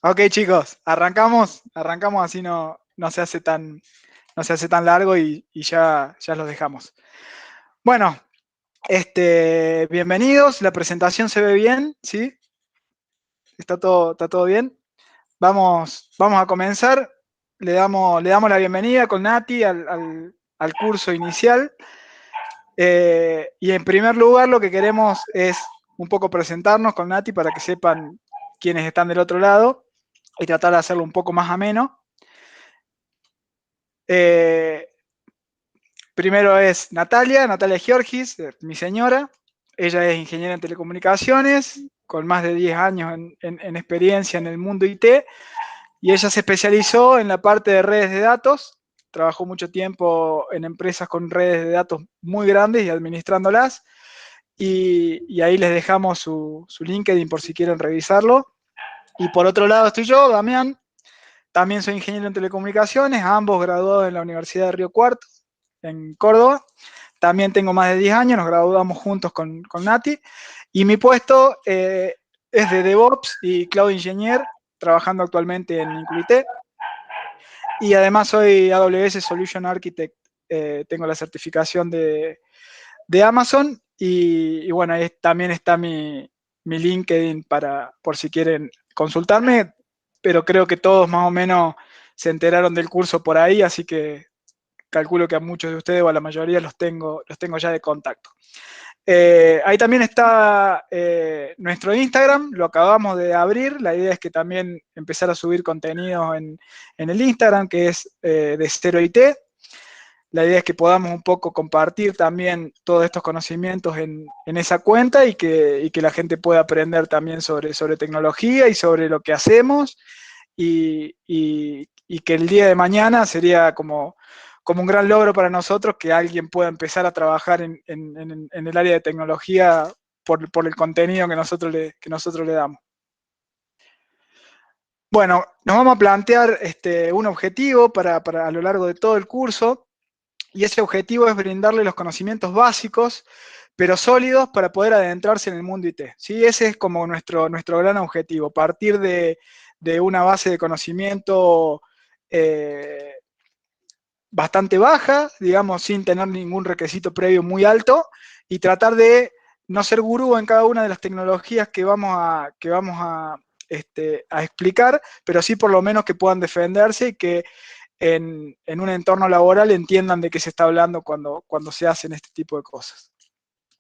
Ok, chicos, arrancamos así no no se hace tan largo y ya los dejamos. Bueno, bienvenidos, la presentación se ve bien, ¿sí? Está todo bien? Vamos a comenzar. Le damos la bienvenida con Nati al curso inicial. Y en primer lugar, lo que queremos es un poco presentarnos con Nati para que sepan quiénes están del otro lado y tratar de hacerlo un poco más ameno. Eh, Primero es Natalia Giorgis, mi señora. Ella es ingeniera en telecomunicaciones, con más de 10 años en experiencia en el mundo IT, y ella se especializó en la parte de redes de datos. Trabajó mucho tiempo en empresas con redes de datos muy grandes y administrándolas. Y ahí les dejamos su LinkedIn por si quieren revisarlo. Y por otro lado estoy yo, Damián. También soy ingeniero en telecomunicaciones, ambos graduados en la Universidad de Río Cuarto, en Córdoba. También tengo más de 10 años, nos graduamos juntos con Nati. Y mi puesto es de DevOps y Cloud Engineer, trabajando actualmente en Incluité. Y además soy AWS Solution Architect, tengo la certificación de Amazon. Y bueno, ahí también está mi LinkedIn por si quieren consultarme, pero creo que todos más o menos se enteraron del curso por ahí, así que calculo que a muchos de ustedes o a la mayoría los tengo ya de contacto. Ahí también está nuestro Instagram, lo acabamos de abrir. La idea es que también empezar a subir contenido en el Instagram, que es de Cero IT. La idea es que podamos un poco compartir también todos estos conocimientos en esa cuenta y que la gente pueda aprender también sobre tecnología y sobre lo que hacemos y que el día de mañana sería como un gran logro para nosotros que alguien pueda empezar a trabajar en el área de tecnología por el contenido que nosotros le damos. Bueno, nos vamos a plantear un objetivo a lo largo de todo el curso. Y ese objetivo es brindarle los conocimientos básicos, pero sólidos para poder adentrarse en el mundo IT. ¿Sí? Ese es como nuestro gran objetivo, partir de una base de conocimiento eh, bastante baja, digamos, sin tener ningún requisito previo muy alto, y tratar de no ser gurú en cada una de las tecnologías que vamos a explicar, pero sí por lo menos que puedan defenderse y que en un entorno laboral entiendan de qué se está hablando cuando se hacen este tipo de cosas.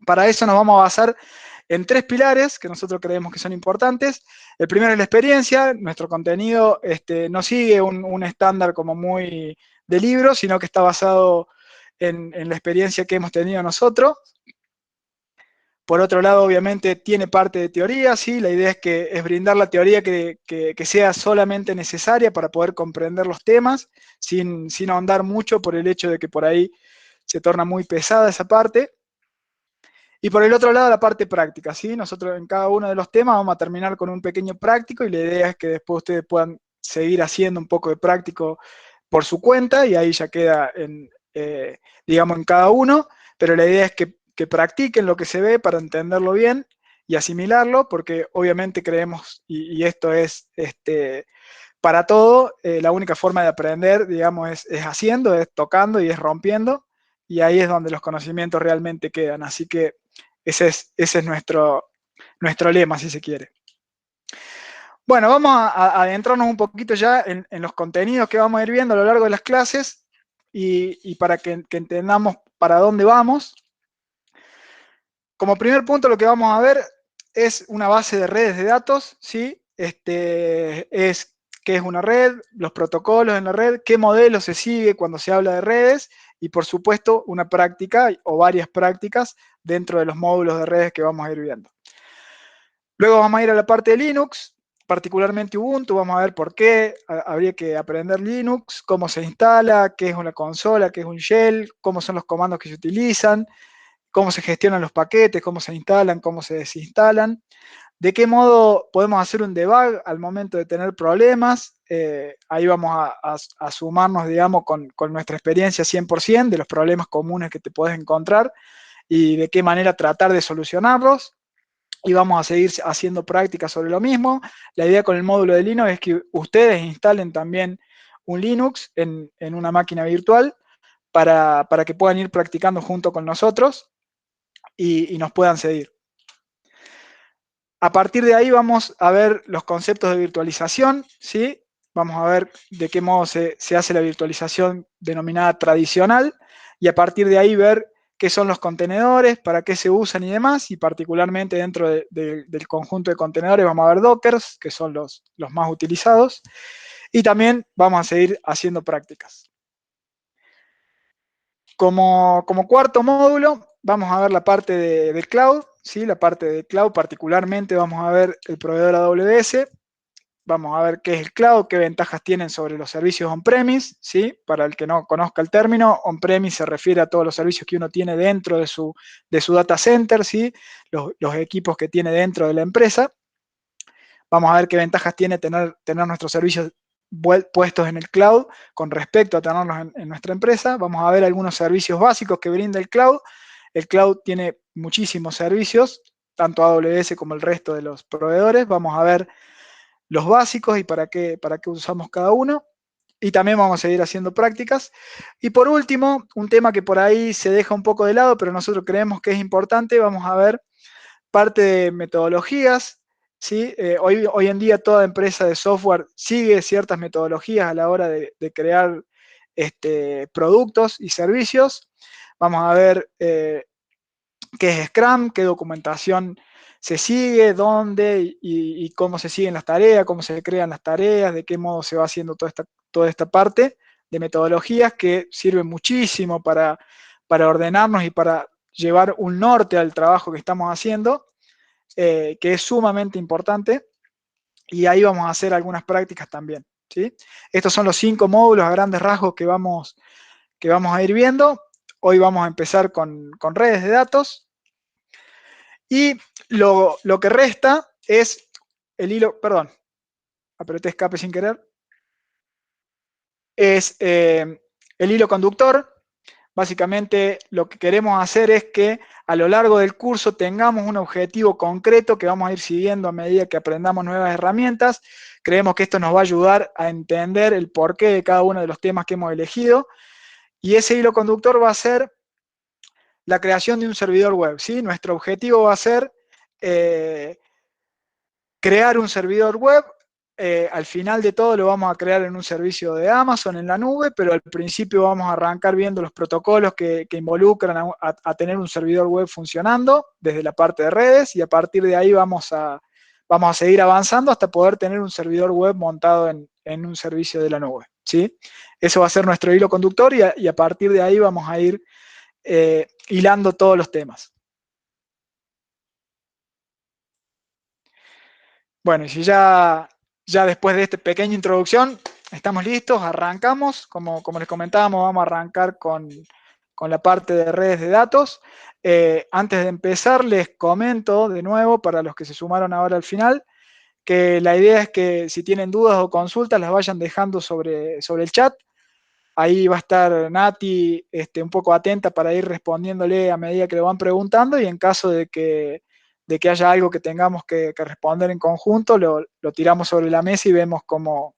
Para eso nos vamos a basar en tres pilares que nosotros creemos que son importantes. El primero es la experiencia. Nuestro contenido no sigue un estándar como muy de libro, sino que está basado en la experiencia que hemos tenido nosotros. Por otro lado, obviamente, tiene parte de teoría, ¿sí? La idea es brindar la teoría que sea solamente necesaria para poder comprender los temas, sin ahondar mucho por el hecho de que por ahí se torna muy pesada esa parte. Y por el otro lado, la parte práctica, ¿sí? Nosotros en cada uno de los temas vamos a terminar con un pequeño práctico y la idea es que después ustedes puedan seguir haciendo un poco de práctico por su cuenta y ahí ya queda digamos, en cada uno, pero la idea es que practiquen lo que se ve para entenderlo bien y asimilarlo, porque obviamente creemos, y esto es para todo, la única forma de aprender, digamos, es haciendo, es tocando y es rompiendo, y ahí es donde los conocimientos realmente quedan. Así que ese es nuestro lema, si se quiere. Bueno, vamos a adentrarnos un poquito ya en los contenidos que vamos a ir viendo a lo largo de las clases y para que entendamos para dónde vamos. Como primer punto, lo que vamos a ver es una base de redes de datos, ¿sí? Es qué es una red, los protocolos en la red, qué modelo se sigue cuando se habla de redes y, por supuesto, una práctica o varias prácticas dentro de los módulos de redes que vamos a ir viendo. Luego vamos a ir a la parte de Linux, particularmente Ubuntu. Vamos a ver por qué habría que aprender Linux, cómo se instala, qué es una consola, qué es un shell, cómo son los comandos que se utilizan, cómo se gestionan los paquetes, cómo se instalan, cómo se desinstalan, de qué modo podemos hacer un debug al momento de tener problemas. Ahí vamos a sumarnos, digamos, con nuestra experiencia 100% de los problemas comunes que te puedes encontrar y de qué manera tratar de solucionarlos. y vamos a seguir haciendo prácticas sobre lo mismo. La idea con el módulo de Linux es que ustedes instalen también un Linux en una máquina virtual para que puedan ir practicando junto con nosotros y nos puedan seguir. A partir de ahí vamos a ver los conceptos de virtualización, ¿sí? Vamos a ver de qué modo se hace la virtualización denominada tradicional y a partir de ahí ver qué son los contenedores, para qué se usan y demás, y particularmente dentro del conjunto de contenedores vamos a ver Dockers, que son los más utilizados, y también vamos a seguir haciendo prácticas. Como cuarto módulo, vamos a ver la parte de cloud, ¿sí? La parte de cloud, particularmente vamos a ver el proveedor AWS, vamos a ver qué es el cloud, qué ventajas tienen sobre los servicios on-premise, ¿sí? Para el que no conozca el término, on-premise se refiere a todos los servicios que uno tiene dentro de su data center, ¿sí? Los equipos que tiene dentro de la empresa. Vamos a ver qué ventajas tiene tener nuestros servicios puestos en el cloud con respecto a tenerlos en nuestra empresa. Vamos a ver algunos servicios básicos que brinda el cloud. El cloud tiene muchísimos servicios, tanto AWS como el resto de los proveedores. Vamos a ver los básicos y para qué usamos cada uno. Y también vamos a seguir haciendo prácticas. Y por último, un tema que por ahí se deja un poco de lado, pero nosotros creemos que es importante, vamos a ver parte de metodologías, ¿sí? Hoy en día toda empresa de software sigue ciertas metodologías a la hora de crear productos y servicios. Vamos a ver qué es Scrum, qué documentación se sigue, dónde y cómo se siguen las tareas, cómo se crean las tareas, de qué modo se va haciendo toda esta parte de metodologías que sirven muchísimo para ordenarnos y para llevar un norte al trabajo que estamos haciendo, que es sumamente importante, y ahí vamos a hacer algunas prácticas también, ¿sí? Estos son los 5 módulos a grandes rasgos que vamos a ir viendo. Hoy vamos a empezar con redes de datos, y lo que resta es el hilo, perdón, apreté escape sin querer, es el hilo conductor. Básicamente lo que queremos hacer es que a lo largo del curso tengamos un objetivo concreto que vamos a ir siguiendo a medida que aprendamos nuevas herramientas. Creemos que esto nos va a ayudar a entender el porqué de cada uno de los temas que hemos elegido, y ese hilo conductor va a ser la creación de un servidor web, ¿sí? Nuestro objetivo va a ser crear un servidor web. Al final de todo lo vamos a crear en un servicio de Amazon en la nube, pero al principio vamos a arrancar viendo los protocolos que involucran a tener un servidor web funcionando desde la parte de redes, y a partir de ahí vamos a seguir avanzando hasta poder tener un servidor web montado en un servicio de la nube, ¿sí? Eso va a ser nuestro hilo conductor, y a partir de ahí vamos a ir hilando todos los temas. Bueno, y si ya después de esta pequeña introducción estamos listos, arrancamos. Como les comentábamos, vamos a arrancar con la parte de redes de datos. Antes de empezar, les comento de nuevo, para los que se sumaron ahora al final, que la idea es que si tienen dudas o consultas las vayan dejando sobre el chat. Ahí va a estar Nati un poco atenta para ir respondiéndole a medida que lo van preguntando, y en caso de que haya algo que tengamos que responder en conjunto, lo tiramos sobre la mesa y vemos cómo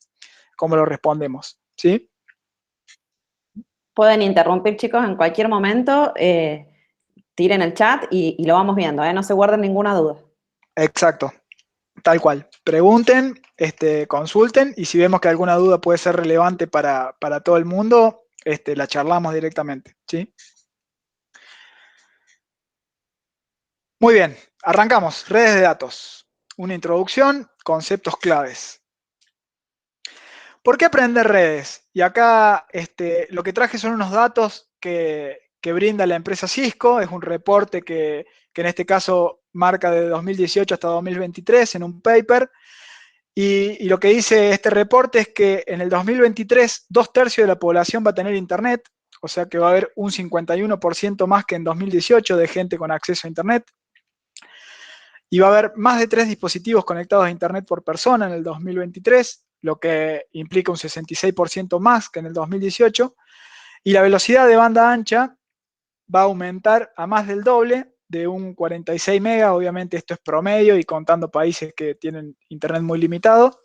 lo respondemos, ¿sí? Pueden interrumpir, chicos, en cualquier momento, tiren el chat y lo vamos viendo, no se guarden ninguna duda. Exacto, tal cual. Pregunten, consulten, y si vemos que alguna duda puede ser relevante para todo el mundo, la charlamos directamente, ¿sí? Muy bien, arrancamos. Redes de datos. Una introducción, conceptos claves. ¿Por qué aprender redes? Y acá lo que traje son unos datos que brinda la empresa Cisco. Es un reporte que en este caso marca de 2018 hasta 2023 en un paper. Y lo que dice este reporte es que en el 2023 2/3 de la población va a tener internet, o sea que va a haber un 51% más que en 2018 de gente con acceso a internet. Y va a haber más de 3 dispositivos conectados a internet por persona en el 2023, lo que implica un 66% más que en el 2018. Y la velocidad de banda ancha va a aumentar a más del doble de un 46 megas, obviamente esto es promedio y contando países que tienen internet muy limitado,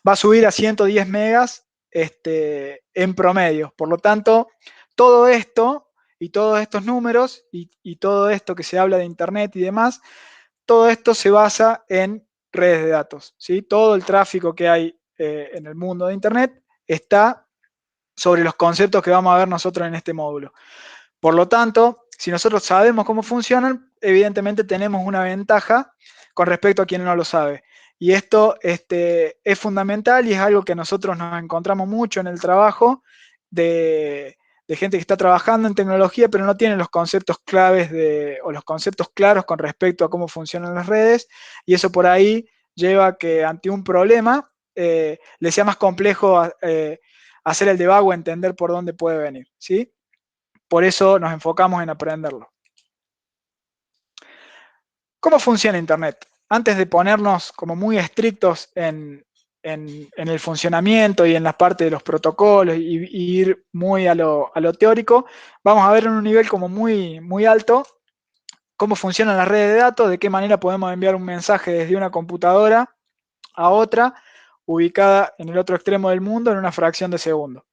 va a subir a 110 megas en promedio. Por lo tanto, todo esto y todos estos números y todo esto que se habla de internet y demás, todo esto se basa en redes de datos, ¿sí? Todo el tráfico que hay en el mundo de internet está sobre los conceptos que vamos a ver nosotros en este módulo. Por lo tanto, si nosotros sabemos cómo funcionan, evidentemente tenemos una ventaja con respecto a quien no lo sabe. Y esto es fundamental y es algo que nosotros nos encontramos mucho en el trabajo de gente que está trabajando en tecnología, pero no tiene los conceptos claves o los conceptos claros con respecto a cómo funcionan las redes. Y eso por ahí lleva a que ante un problema le sea más complejo hacer el debug o entender por dónde puede venir, ¿sí? Por eso nos enfocamos en aprenderlo. ¿Cómo funciona Internet? Antes de ponernos como muy estrictos en el funcionamiento y en la parte de los protocolos y ir muy a lo teórico, vamos a ver en un nivel como muy, muy alto cómo funcionan las redes de datos, de qué manera podemos enviar un mensaje desde una computadora a otra ubicada en el otro extremo del mundo en una fracción de segundo.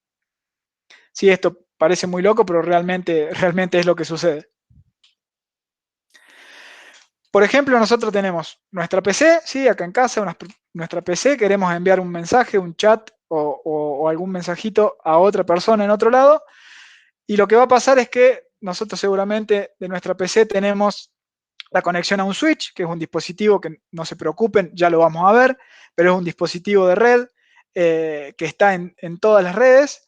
Sí, esto parece muy loco, pero realmente es lo que sucede. Por ejemplo, nosotros tenemos nuestra PC, ¿sí? Acá en casa, nuestra PC, queremos enviar un mensaje, un chat o algún mensajito a otra persona en otro lado, y lo que va a pasar es que nosotros seguramente de nuestra PC tenemos la conexión a un switch, que es un dispositivo que no se preocupen, ya lo vamos a ver, pero es un dispositivo de red que está en todas las redes,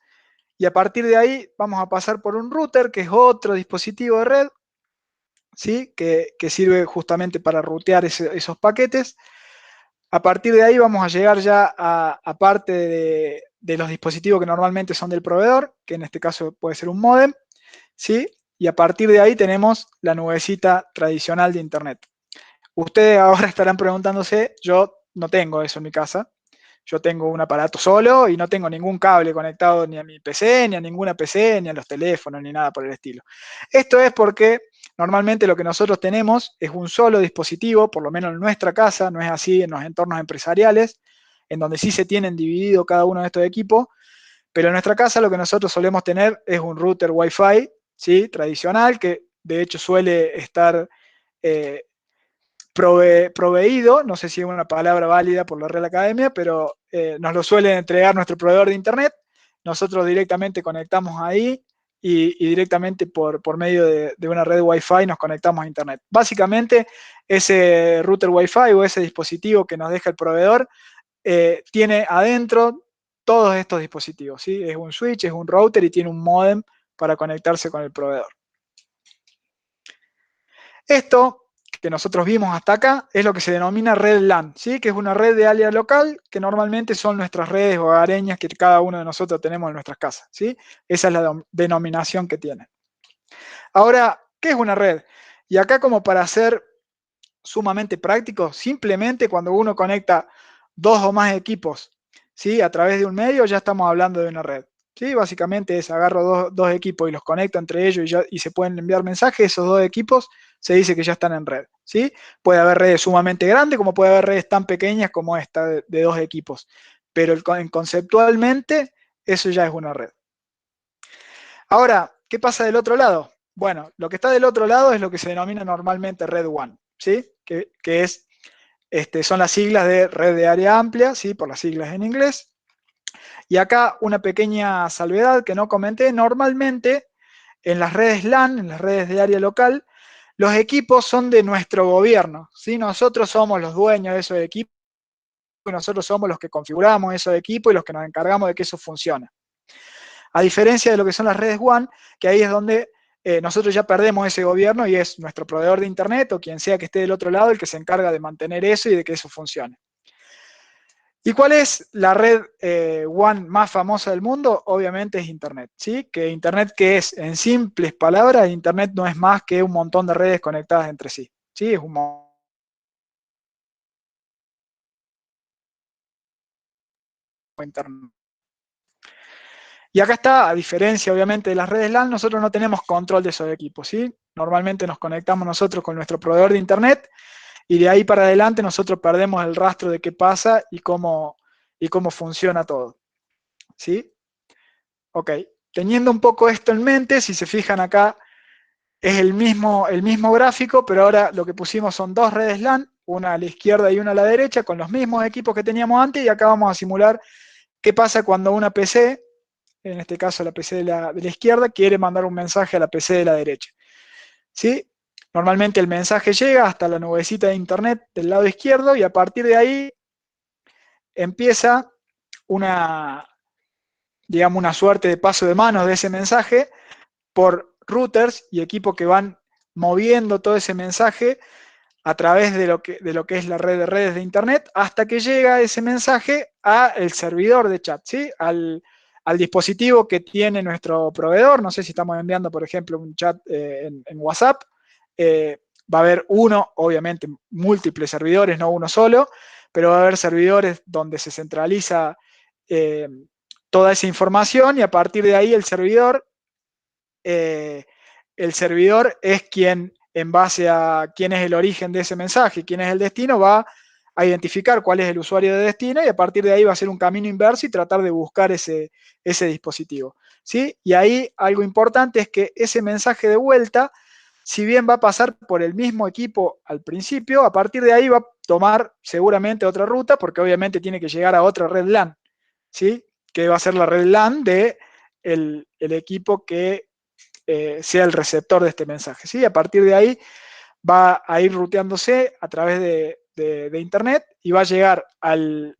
y a partir de ahí vamos a pasar por un router, que es otro dispositivo de red, ¿sí? que sirve justamente para rutear esos paquetes. A partir de ahí vamos a llegar ya a parte de los dispositivos que normalmente son del proveedor, que en este caso puede ser un módem, ¿sí? Y a partir de ahí tenemos la nubecita tradicional de Internet. Ustedes ahora estarán preguntándose, yo no tengo eso en mi casa, yo tengo un aparato solo y no tengo ningún cable conectado ni a mi PC, ni a ninguna PC, ni a los teléfonos, ni nada por el estilo. Esto es porque normalmente lo que nosotros tenemos es un solo dispositivo, por lo menos en nuestra casa, no es así en los entornos empresariales, en donde sí se tienen dividido cada uno de estos equipos, pero en nuestra casa lo que nosotros solemos tener es un router Wi-Fi, ¿sí? Tradicional, que de hecho suele estar eh, proveído, no sé si es una palabra válida por la Real Academia, pero nos lo suele entregar nuestro proveedor de Internet. Nosotros directamente conectamos ahí y directamente por medio de una red Wi-Fi nos conectamos a Internet. Básicamente, ese router Wi-Fi o ese dispositivo que nos deja el proveedor tiene adentro todos estos dispositivos, ¿sí? Es un switch, es un router y tiene un módem para conectarse con el proveedor. Esto que nosotros vimos hasta acá es lo que se denomina red LAN, ¿sí? Que es una red de área local que normalmente son nuestras redes hogareñas que cada uno de nosotros tenemos en nuestras casas, ¿sí? Esa es la denominación que tiene. Ahora, ¿qué es una red? Y acá, como para ser sumamente práctico, simplemente cuando uno conecta dos o más equipos, ¿sí? A través de un medio ya estamos hablando de una red. ¿Sí? Básicamente es agarro dos equipos y los conecto entre ellos y se pueden enviar mensajes. Esos dos equipos se dice que ya están en red. ¿Sí? Puede haber redes sumamente grandes como puede haber redes tan pequeñas como esta de dos equipos. Pero conceptualmente eso ya es una red. Ahora, ¿qué pasa del otro lado? Bueno, lo que está del otro lado es lo que se denomina normalmente red WAN, ¿sí? Que es, son las siglas de red de área amplia, ¿sí? Por las siglas en inglés. Y acá una pequeña salvedad que no comenté. Normalmente en las redes LAN, en las redes de área local, los equipos son de nuestro gobierno, ¿sí? Nosotros somos los dueños de esos equipos y nosotros somos los que configuramos esos equipos y los que nos encargamos de que eso funcione. A diferencia de lo que son las redes WAN, que ahí es donde nosotros ya perdemos ese gobierno y es nuestro proveedor de Internet o quien sea que esté del otro lado el que se encarga de mantener eso y de que eso funcione. ¿Y cuál es la red WAN más famosa del mundo? Obviamente es Internet, ¿sí? Que Internet, que es, en simples palabras, Internet no es más que un montón de redes conectadas entre sí, ¿sí? Es un montón de Internet. Y acá está, a diferencia obviamente de las redes LAN, nosotros no tenemos control de esos equipos, ¿sí? Normalmente nos conectamos nosotros con nuestro proveedor de Internet y de ahí para adelante nosotros perdemos el rastro de qué pasa y cómo funciona todo. ¿Sí? Ok. Teniendo un poco esto en mente, si se fijan acá, es el mismo gráfico, pero ahora lo que pusimos son dos redes LAN, una a la izquierda y una a la derecha, con los mismos equipos que teníamos antes, y acá vamos a simular qué pasa cuando una PC, en este caso la PC de la izquierda, quiere mandar un mensaje a la PC de la derecha. ¿Sí? Normalmente el mensaje llega hasta la nubecita de internet del lado izquierdo y a partir de ahí empieza una, digamos, una suerte de paso de manos de ese mensaje por routers y equipos que van moviendo todo ese mensaje a través de lo que es la red de redes de internet hasta que llega ese mensaje al servidor de chat, ¿sí? Al dispositivo que tiene nuestro proveedor. No sé si estamos enviando, por ejemplo, un chat en WhatsApp. Va a haber uno, obviamente, múltiples servidores, no uno solo, pero va a haber servidores donde se centraliza eh, toda esa información y a partir de ahí el servidor es quien, en base a quién es el origen de ese mensaje, quién es el destino, va a identificar cuál es el usuario de destino y a partir de ahí va a hacer un camino inverso y tratar de buscar ese dispositivo. ¿Sí? Y ahí algo importante es que ese mensaje de vuelta, si bien va a pasar por el mismo equipo al principio, a partir de ahí va a tomar seguramente otra ruta porque obviamente tiene que llegar a otra red LAN, ¿sí? Que va a ser la red LAN de el equipo que sea el receptor de este mensaje. ¿Sí? A partir de ahí va a ir ruteándose a través de Internet y va a llegar al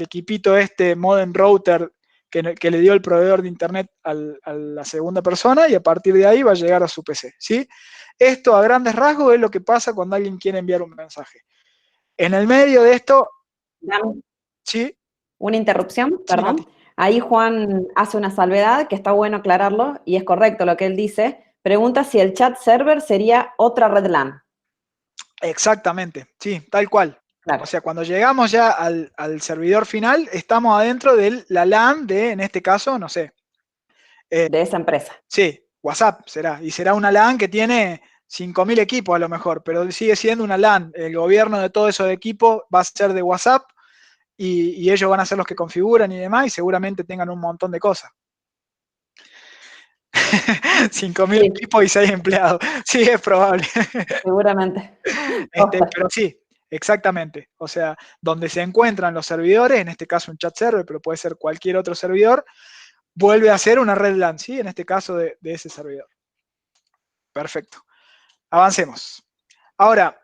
equipito este modem router que le dio el proveedor de Internet a la segunda persona y a partir de ahí va a llegar a su PC. ¿Sí? Esto a grandes rasgos es lo que pasa cuando alguien quiere enviar un mensaje. En el medio de esto, ¿sí? Una interrupción, Sí, Nati. perdón. Ahí Juan hace una salvedad que está bueno aclararlo y es correcto lo que él dice. Pregunta si el chat server sería otra red LAN. Exactamente, sí, tal cual. O Claro, sea, cuando llegamos ya al servidor final, estamos adentro de la LAN de, en este caso, no sé, de esa empresa. sí, WhatsApp será. Y será una LAN que tiene 5.000 equipos a lo mejor, pero sigue siendo una LAN. El gobierno de todos esos equipos va a ser de WhatsApp y ellos van a ser los que configuran y demás y seguramente tengan un montón de cosas. 5.000 Sí, equipos y 6 empleados. Sí, es probable. seguramente. Posta. Pero sí, exactamente. O sea, donde se encuentran los servidores, en este caso un chat server, pero puede ser cualquier otro servidor, vuelve a ser una red LAN, ¿sí? En este caso de ese servidor. Perfecto. Avancemos. Ahora,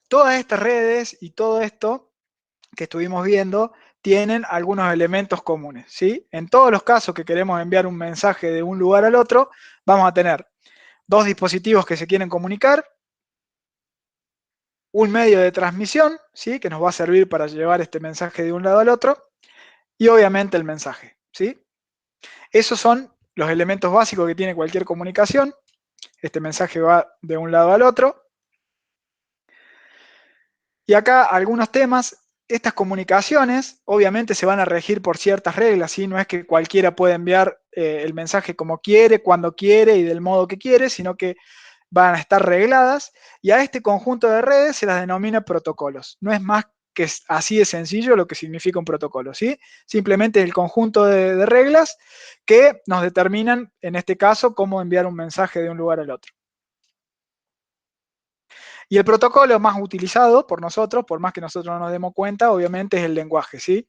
todas estas redes y todo esto que estuvimos viendo tienen algunos elementos comunes, ¿sí? En todos los casos que queremos enviar un mensaje de un lugar al otro, vamos a tener dos dispositivos que se quieren comunicar, un medio de transmisión, ¿sí? Que nos va a servir para llevar este mensaje de un lado al otro, y obviamente el mensaje, ¿sí? Esos son los elementos básicos que tiene cualquier comunicación. Este mensaje va de un lado al otro. Y acá algunos temas. Estas comunicaciones obviamente se van a regir por ciertas reglas, ¿sí? No es que cualquiera pueda enviar el mensaje como quiere, cuando quiere y del modo que quiere, sino que van a estar regladas y a este conjunto de redes se las denomina protocolos. No es más que así de sencillo lo que significa un protocolo, ¿sí? Simplemente el conjunto de reglas que nos determinan, en este caso, cómo enviar un mensaje de un lugar al otro. Y el protocolo más utilizado por nosotros, por más que nosotros no nos demos cuenta, obviamente es el lenguaje, ¿sí?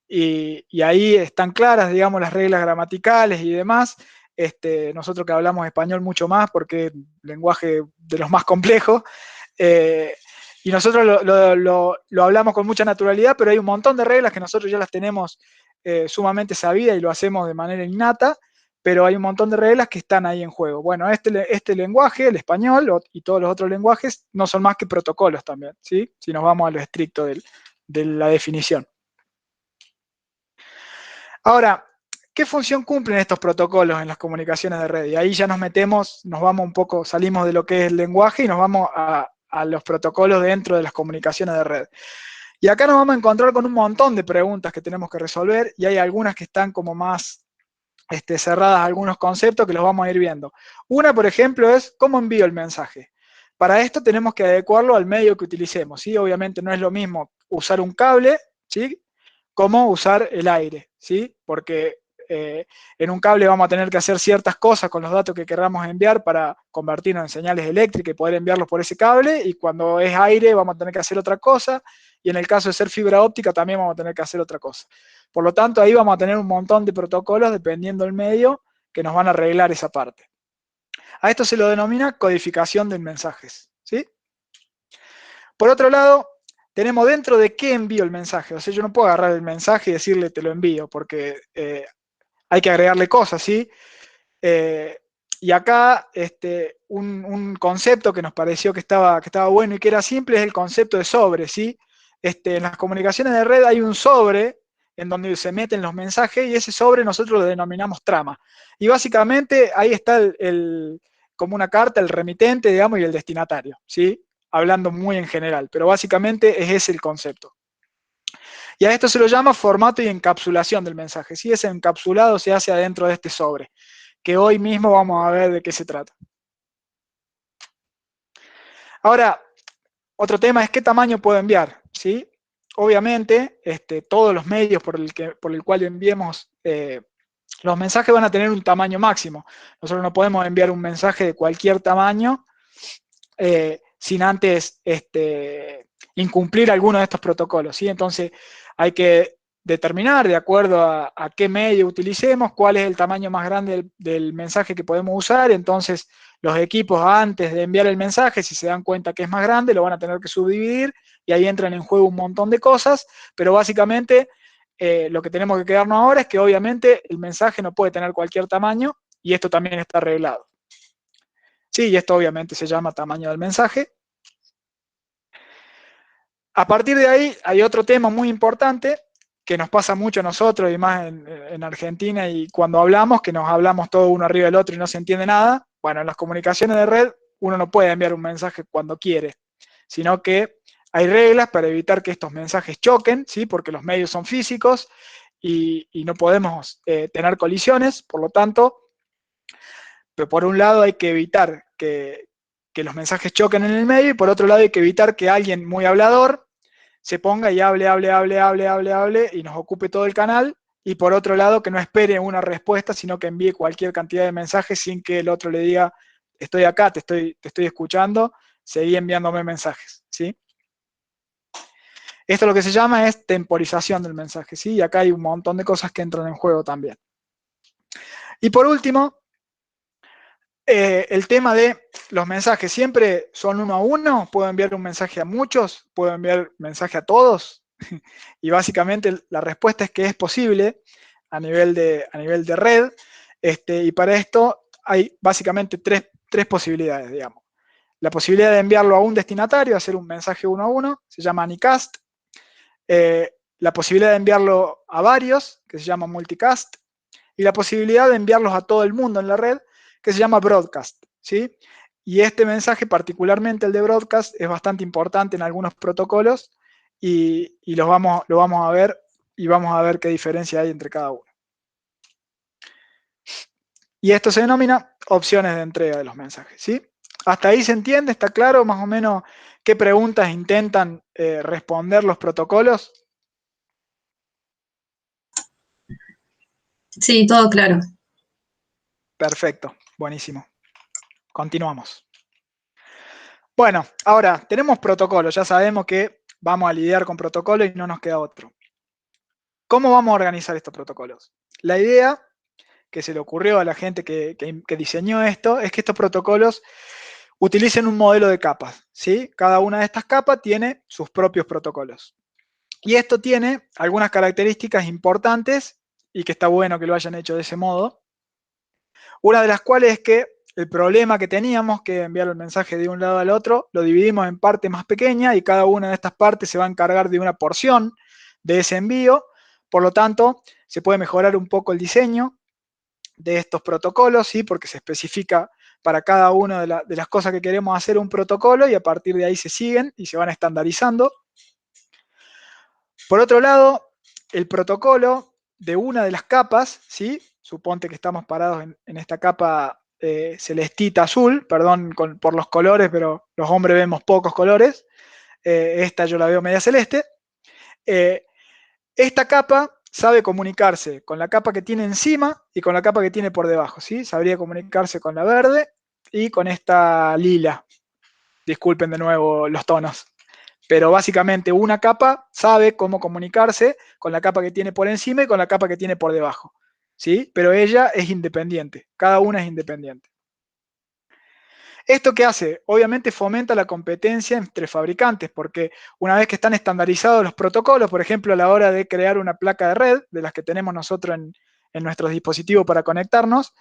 Y ahí están claras, digamos, las reglas gramaticales y demás. Nosotros que hablamos español mucho más, porque es un lenguaje de los más complejos, y nosotros lo hablamos con mucha naturalidad, pero hay un montón de reglas que nosotros ya las tenemos sumamente sabidas y lo hacemos de manera innata, pero hay un montón de reglas que están ahí en juego. Bueno, este lenguaje, el español y todos los otros lenguajes, no son más que protocolos también, ¿sí? Si nos vamos a lo estricto de la definición. Ahora, ¿qué función cumplen estos protocolos en las comunicaciones de red? Y ahí ya nos metemos, nos vamos un poco, salimos de lo que es el lenguaje y nos vamos a los protocolos dentro de las comunicaciones de red. Y acá nos vamos a encontrar con un montón de preguntas que tenemos que resolver y hay algunas que están como más cerradas algunos conceptos que los vamos a ir viendo. Una, por ejemplo, es cómo envío el mensaje. Para esto tenemos que adecuarlo al medio que utilicemos, ¿sí? Obviamente no es lo mismo usar un cable, ¿sí? Como usar el aire, ¿sí? Porque en un cable vamos a tener que hacer ciertas cosas con los datos que queramos enviar para convertirlos en señales eléctricas y poder enviarlos por ese cable, y cuando es aire vamos a tener que hacer otra cosa, y en el caso de ser fibra óptica también vamos a tener que hacer otra cosa. Por lo tanto, ahí vamos a tener un montón de protocolos dependiendo del medio que nos van a arreglar esa parte. A esto se lo denomina codificación de mensajes, ¿sí? Por otro lado, tenemos dentro de qué envío el mensaje. O sea, yo no puedo agarrar el mensaje y decirle te lo envío, porque hay que agregarle cosas, ¿sí? Y acá un concepto que nos pareció que estaba bueno y que era simple es el concepto de sobre, ¿sí? En las comunicaciones de red hay un sobre en donde se meten los mensajes y ese sobre nosotros lo denominamos trama. Y básicamente ahí está como una carta, el remitente, digamos, y el destinatario, ¿sí? Hablando muy en general, pero básicamente es ese el concepto. Y a esto se lo llama formato y encapsulación del mensaje, ¿sí? Ese encapsulado se hace adentro de este sobre, que hoy mismo vamos a ver de qué se trata. Ahora, otro tema es qué tamaño puedo enviar, ¿sí? Obviamente, todos los medios por el cual enviemos los mensajes van a tener un tamaño máximo. Nosotros no podemos enviar un mensaje de cualquier tamaño sin antes incumplir alguno de estos protocolos, ¿sí? Entonces, hay que determinar de acuerdo a qué medio utilicemos, cuál es el tamaño más grande del mensaje que podemos usar. Entonces, los equipos antes de enviar el mensaje, si se dan cuenta que es más grande, lo van a tener que subdividir y ahí entran en juego un montón de cosas, pero básicamente lo que tenemos que quedarnos ahora es que obviamente el mensaje no puede tener cualquier tamaño y esto también está arreglado. Sí, y esto obviamente se llama tamaño del mensaje. A partir de ahí hay otro tema muy importante que nos pasa mucho a nosotros y más en Argentina, y cuando hablamos, que nos hablamos todo uno arriba del otro y no se entiende nada. Bueno, en las comunicaciones de red uno no puede enviar un mensaje cuando quiere, sino que hay reglas para evitar que estos mensajes choquen, ¿sí? Porque los medios son físicos y no podemos tener colisiones. Por lo tanto, pero por un lado hay que evitar que los mensajes choquen en el medio, y por otro lado hay que evitar que alguien muy hablador se ponga y hable y nos ocupe todo el canal, y por otro lado que no espere una respuesta, sino que envíe cualquier cantidad de mensajes sin que el otro le diga estoy acá, te estoy escuchando, seguí enviándome mensajes, ¿sí? Esto lo que se llama es temporización del mensaje, ¿sí? Y acá hay un montón de cosas que entran en juego también. Y por último, el tema de los mensajes, ¿siempre son uno a uno? ¿Puedo enviar un mensaje a muchos? ¿Puedo enviar mensaje a todos? Y básicamente la respuesta es que es posible a nivel de red, y para esto hay básicamente tres posibilidades, digamos. La posibilidad de enviarlo a un destinatario, hacer un mensaje uno a uno, se llama anycast. La posibilidad de enviarlo a varios, que se llama multicast. Y la posibilidad de enviarlos a todo el mundo en la red, que se llama broadcast, ¿sí? Y este mensaje, particularmente el de broadcast, es bastante importante en algunos protocolos y lo vamos a ver, y vamos a ver qué diferencia hay entre cada uno. Y esto se denomina opciones de entrega de los mensajes, ¿sí? ¿Hasta ahí se entiende? ¿Está claro más o menos qué preguntas intentan responder los protocolos? Sí, todo claro. Perfecto, buenísimo. Continuamos. Bueno, ahora tenemos protocolos, ya sabemos que vamos a lidiar con protocolos y no nos queda otro. ¿Cómo vamos a organizar estos protocolos? La idea que se le ocurrió a la gente que diseñó esto es que estos protocolos utilicen un modelo de capas, ¿sí? Cada una de estas capas tiene sus propios protocolos. Y esto tiene algunas características importantes y que está bueno que lo hayan hecho de ese modo. Una de las cuales es que el problema que teníamos, que enviar el mensaje de un lado al otro, lo dividimos en partes más pequeñas y cada una de estas partes se va a encargar de una porción de ese envío. Por lo tanto, se puede mejorar un poco el diseño de estos protocolos, ¿sí? Porque se especifica para cada una de las cosas que queremos hacer un protocolo y a partir de ahí se siguen y se van estandarizando. Por otro lado, el protocolo de una de las capas, ¿sí? suponte que estamos parados en esta capa celestita azul, perdón por los colores, pero los hombres vemos pocos colores. Esta yo la veo media celeste. Esta capa sabe comunicarse con la capa que tiene encima y con la capa que tiene por debajo, ¿sí? Sabría comunicarse con la verde y con esta lila. Disculpen de nuevo los tonos. Pero básicamente una capa sabe cómo comunicarse con la capa que tiene por encima y con la capa que tiene por debajo, ¿sí? Pero ella es independiente, cada una es independiente. ¿Esto qué hace? Obviamente fomenta la competencia entre fabricantes, porque una vez que están estandarizados los protocolos, por ejemplo, a la hora de crear una placa de red, de las que tenemos nosotros en nuestros dispositivos para conectarnos,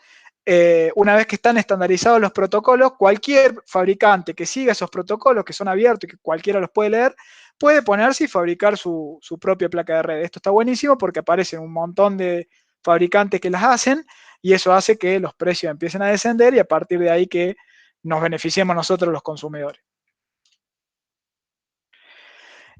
una vez que están estandarizados los protocolos, cualquier fabricante que siga esos protocolos, que son abiertos y que cualquiera los puede leer, puede ponerse y fabricar su propia placa de red. Esto está buenísimo porque aparecen un montón de fabricantes que las hacen y eso hace que los precios empiecen a descender y a partir de ahí que nos beneficiemos nosotros los consumidores.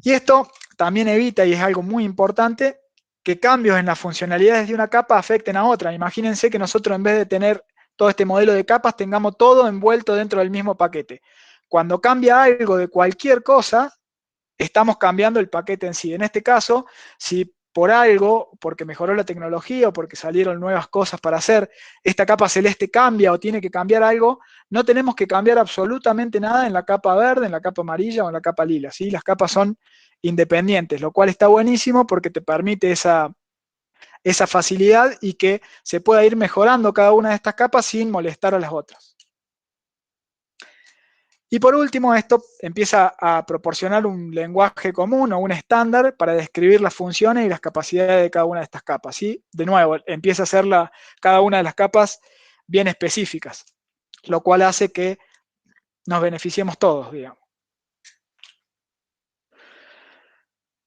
Y esto también evita, y es algo muy importante, que cambios en las funcionalidades de una capa afecten a otra. Imagínense que nosotros en vez de tener todo este modelo de capas, tengamos todo envuelto dentro del mismo paquete. Cuando cambia algo de cualquier cosa, estamos cambiando el paquete en sí. En este caso, si por algo, porque mejoró la tecnología o porque salieron nuevas cosas para hacer, esta capa celeste cambia o tiene que cambiar algo, no tenemos que cambiar absolutamente nada en la capa verde, en la capa amarilla o en la capa lila, ¿sí? Las capas son independientes, lo cual está buenísimo porque te permite esa facilidad y que se pueda ir mejorando cada una de estas capas sin molestar a las otras. Y por último, esto empieza a proporcionar un lenguaje común o un estándar para describir las funciones y las capacidades de cada una de estas capas, ¿sí? De nuevo, empieza a ser cada una de las capas bien específicas, lo cual hace que nos beneficiemos todos, digamos.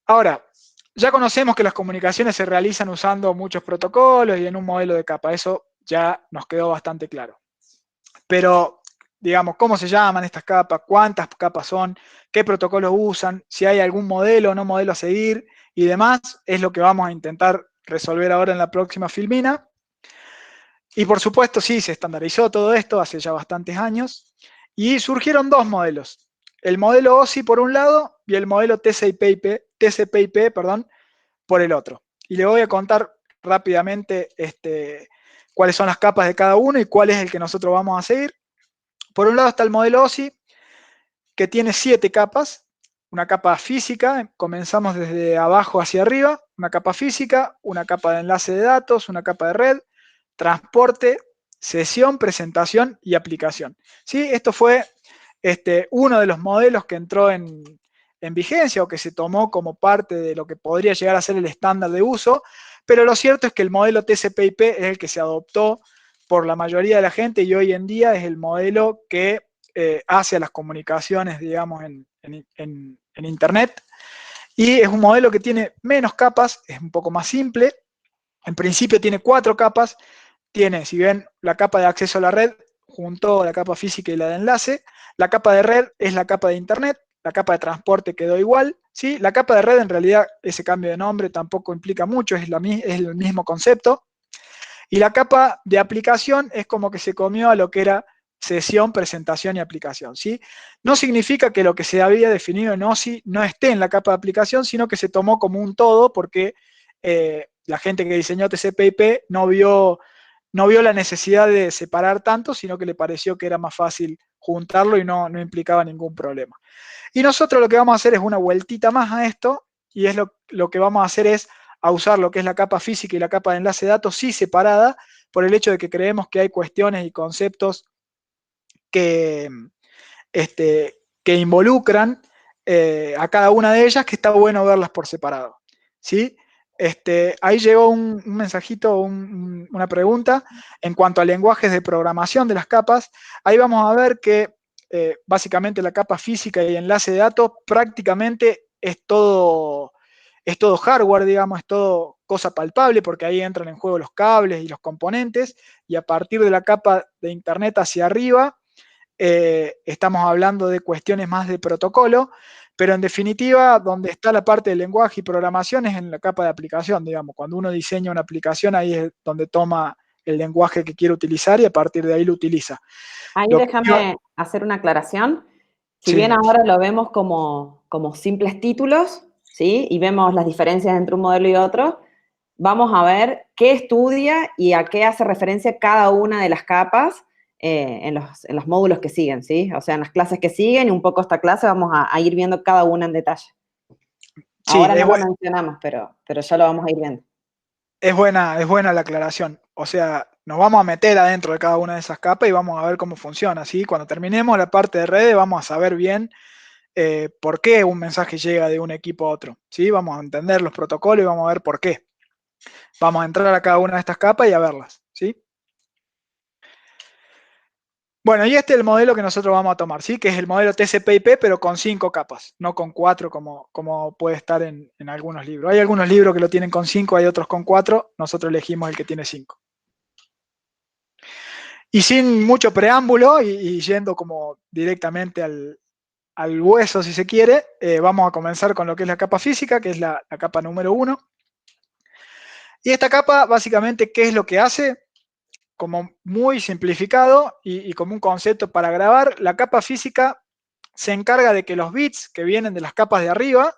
Ahora, ya conocemos que las comunicaciones se realizan usando muchos protocolos y en un modelo de capa, eso ya nos quedó bastante claro. Pero, digamos, ¿cómo se llaman estas capas? ¿Cuántas capas son? ¿Qué protocolos usan? Si hay algún modelo o no modelo a seguir y demás, es lo que vamos a intentar resolver ahora en la próxima filmina. Y por supuesto, sí, se estandarizó todo esto hace ya bastantes años y surgieron dos modelos. El modelo OSI por un lado y el modelo TCP/IP, por el otro. Y le voy a contar rápidamente cuáles son las capas de cada uno y cuál es el que nosotros vamos a seguir. Por un lado está el modelo OSI, que tiene 7 capas. Una capa física, comenzamos desde abajo hacia arriba, una capa física, una capa de enlace de datos, una capa de red, transporte, sesión, presentación y aplicación. ¿Sí? Esto fue uno de los modelos que entró en vigencia o que se tomó como parte de lo que podría llegar a ser el estándar de uso, pero lo cierto es que el modelo TCP/IP es el que se adoptó por la mayoría de la gente y hoy en día es el modelo que hace a las comunicaciones, digamos, en Internet. Y es un modelo que tiene menos capas, es un poco más simple. En principio tiene 4 capas. Tiene, si ven, la capa de acceso a la red junto a la capa física y la de enlace. La capa de red es la capa de Internet. La capa de transporte quedó igual. ¿Sí? La capa de red, en realidad, ese cambio de nombre tampoco implica mucho, es el mismo concepto. Y la capa de aplicación es como que se comió a lo que era sesión, presentación y aplicación, ¿sí? No significa que lo que se había definido en OSI no esté en la capa de aplicación, sino que se tomó como un todo porque la gente que diseñó TCP/IP no vio la necesidad de separar tanto, sino que le pareció que era más fácil juntarlo y no implicaba ningún problema. Y nosotros lo que vamos a hacer es una vueltita más a esto, y es lo que vamos a hacer es a usar lo que es la capa física y la capa de enlace de datos, sí separada, por el hecho de que creemos que hay cuestiones y conceptos que involucran a cada una de ellas, que está bueno verlas por separado, ¿sí? Ahí llegó un mensajito, una pregunta en cuanto a lenguajes de programación de las capas. Ahí vamos a ver que básicamente la capa física y enlace de datos prácticamente es todo hardware, digamos, es todo cosa palpable, porque ahí entran en juego los cables y los componentes, y a partir de la capa de Internet hacia arriba, estamos hablando de cuestiones más de protocolo, pero en definitiva, donde está la parte de lenguaje y programación es en la capa de aplicación, digamos. Cuando uno diseña una aplicación, ahí es donde toma el lenguaje que quiere utilizar y a partir de ahí lo utiliza. Ahí Lo que déjame hacer una aclaración. Si sí, bien Nati. ahora lo vemos como simples títulos, ¿sí? Y vemos las diferencias entre un modelo y otro, vamos a ver qué estudia y a qué hace referencia cada una de las capas en los módulos que siguen, ¿sí? O sea, en las clases que siguen y un poco esta clase vamos a ir viendo cada una en detalle. Sí, Ahora no lo mencionamos, pero ya lo vamos a ir viendo. es buena la aclaración. O sea, nos vamos a meter adentro de cada una de esas capas y vamos a ver cómo funciona, ¿sí? Cuando terminemos la parte de redes vamos a saber bien por qué un mensaje llega de un equipo a otro, ¿sí? Vamos a entender los protocolos y vamos a ver por qué. Vamos a entrar a cada una de estas capas y a verlas, ¿sí? Bueno, y este es el modelo que nosotros vamos a tomar, ¿sí? Que es el modelo TCP/IP, pero con 5 capas, no con 4 como puede estar en algunos libros. Hay algunos libros que lo tienen con 5, hay otros con 4. Nosotros elegimos el que tiene 5. Y sin mucho preámbulo y yendo como directamente al hueso, si se quiere, vamos a comenzar con lo que es la capa física, que es la capa número 1. Y esta capa, básicamente, ¿qué es lo que hace? Como muy simplificado y como un concepto para grabar, la capa física se encarga de que los bits que vienen de las capas de arriba,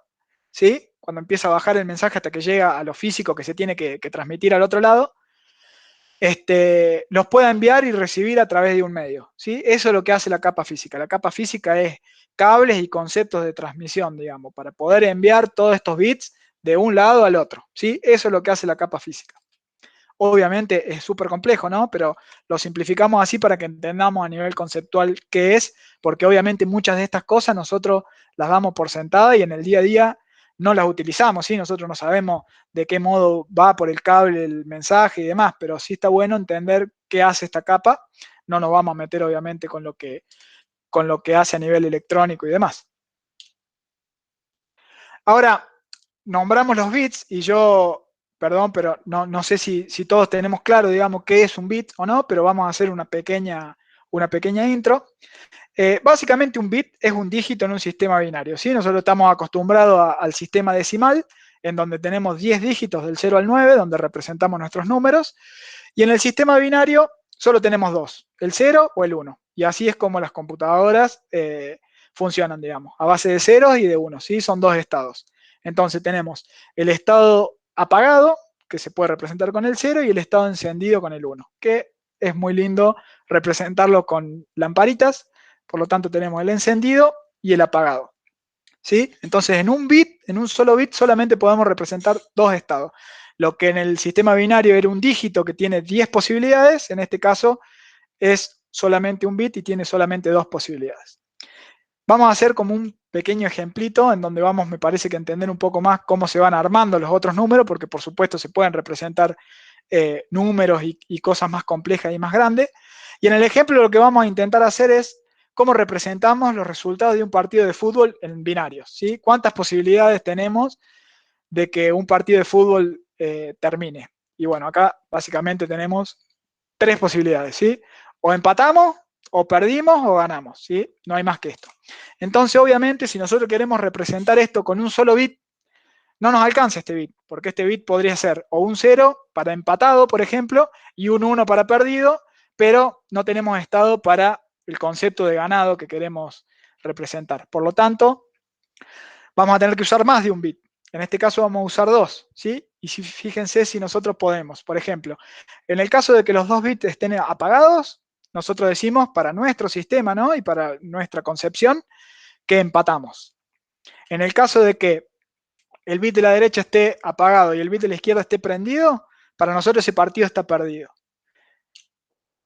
¿sí? Cuando empieza a bajar el mensaje hasta que llega a lo físico que se tiene que transmitir al otro lado, los pueda enviar y recibir a través de un medio, ¿sí? Eso es lo que hace la capa física. La capa física es cables y conceptos de transmisión, digamos, para poder enviar todos estos bits de un lado al otro, ¿sí? Eso es lo que hace la capa física. Obviamente es súper complejo, ¿no? Pero lo simplificamos así para que entendamos a nivel conceptual qué es, porque obviamente muchas de estas cosas nosotros las damos por sentadas y en el día a día no las utilizamos, ¿sí? Nosotros no sabemos de qué modo va por el cable el mensaje y demás, pero sí está bueno entender qué hace esta capa. No nos vamos a meter obviamente con lo que hace a nivel electrónico y demás. Ahora, nombramos los bits y yo, perdón, pero no sé si todos tenemos claro, digamos, qué es un bit o no, pero vamos a hacer una pequeña intro. Básicamente un bit es un dígito en un sistema binario, ¿sí? Nosotros estamos acostumbrados al sistema decimal, en donde tenemos 10 dígitos del 0 al 9, donde representamos nuestros números, y en el sistema binario solo tenemos dos, el 0 o el 1. Y así es como las computadoras funcionan, digamos, a base de ceros y de unos, ¿sí? Son dos estados. Entonces tenemos el estado apagado, que se puede representar con el 0, y el estado encendido con el 1, que es muy lindo representarlo con lamparitas. Por lo tanto tenemos el encendido y el apagado, ¿sí? Entonces en un bit, en un solo bit, solamente podemos representar dos estados. Lo que en el sistema binario era un dígito que tiene 10 posibilidades, en este caso es solamente un bit y tiene solamente dos posibilidades. Vamos a hacer como un pequeño ejemplito en donde vamos, me parece que entender un poco más cómo se van armando los otros números, porque por supuesto se pueden representar números y cosas más complejas y más grandes. Y en el ejemplo lo que vamos a intentar hacer es cómo representamos los resultados de un partido de fútbol en binarios, ¿sí? ¿Cuántas posibilidades tenemos de que un partido de fútbol termine? Y bueno, acá básicamente tenemos tres posibilidades, ¿sí? O empatamos, o perdimos, o ganamos, ¿sí? No hay más que esto. Entonces, obviamente, si nosotros queremos representar esto con un solo bit, no nos alcanza este bit, porque este bit podría ser o un 0 para empatado, por ejemplo, y un 1 para perdido, pero no tenemos estado para el concepto de ganado que queremos representar. Por lo tanto, vamos a tener que usar más de un bit. En este caso vamos a usar dos, ¿sí? Y fíjense si nosotros podemos. Por ejemplo, en el caso de que los dos bits estén apagados, nosotros decimos para nuestro sistema, ¿no? Y para nuestra concepción, que empatamos. En el caso de que el bit de la derecha esté apagado y el bit de la izquierda esté prendido, para nosotros ese partido está perdido.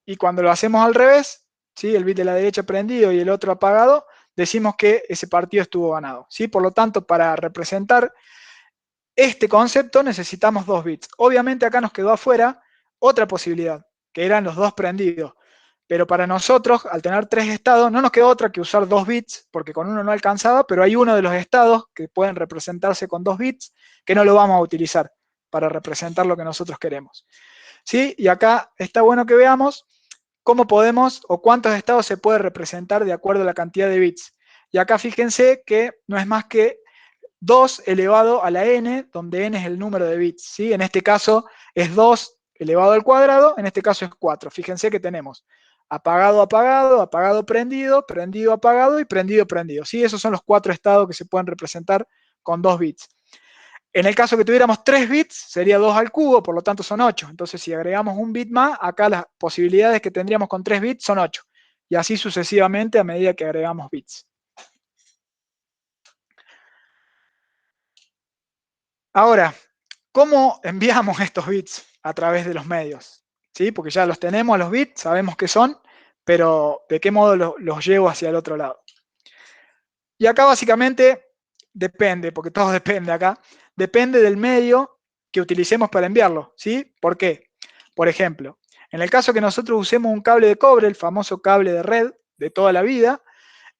Y cuando lo hacemos al revés, ¿sí? El bit de la derecha prendido y el otro apagado, decimos que ese partido estuvo ganado, ¿sí? Por lo tanto, para representar este concepto necesitamos dos bits. Obviamente acá nos quedó afuera otra posibilidad, que eran los dos prendidos. Pero para nosotros, al tener tres estados, no nos quedó otra que usar dos bits, porque con uno no alcanzaba, pero hay uno de los estados que pueden representarse con dos bits, que no lo vamos a utilizar para representar lo que nosotros queremos, ¿sí? Y acá está bueno que veamos cómo podemos o cuántos estados se puede representar de acuerdo a la cantidad de bits. Y acá fíjense que no es más que 2 elevado a la n, donde n es el número de bits, ¿sí? En este caso es 2 elevado al cuadrado, en este caso es 4. Fíjense que tenemos apagado, apagado, apagado, prendido, prendido, apagado y prendido, prendido. ¿Sí? Esos son los 4 estados que se pueden representar con 2 bits. En el caso que tuviéramos 3 bits, sería 2 al cubo, por lo tanto son 8. Entonces, si agregamos un bit más, acá las posibilidades que tendríamos con 3 bits son 8. Y así sucesivamente a medida que agregamos bits. Ahora, ¿cómo enviamos estos bits a través de los medios? ¿Sí? Porque ya los tenemos los bits, sabemos qué son, pero ¿de qué modo los llevo hacia el otro lado? Y acá básicamente depende, porque todo depende acá, depende del medio que utilicemos para enviarlo, ¿sí? ¿Por qué? Por ejemplo, en el caso que nosotros usemos un cable de cobre, el famoso cable de red de toda la vida,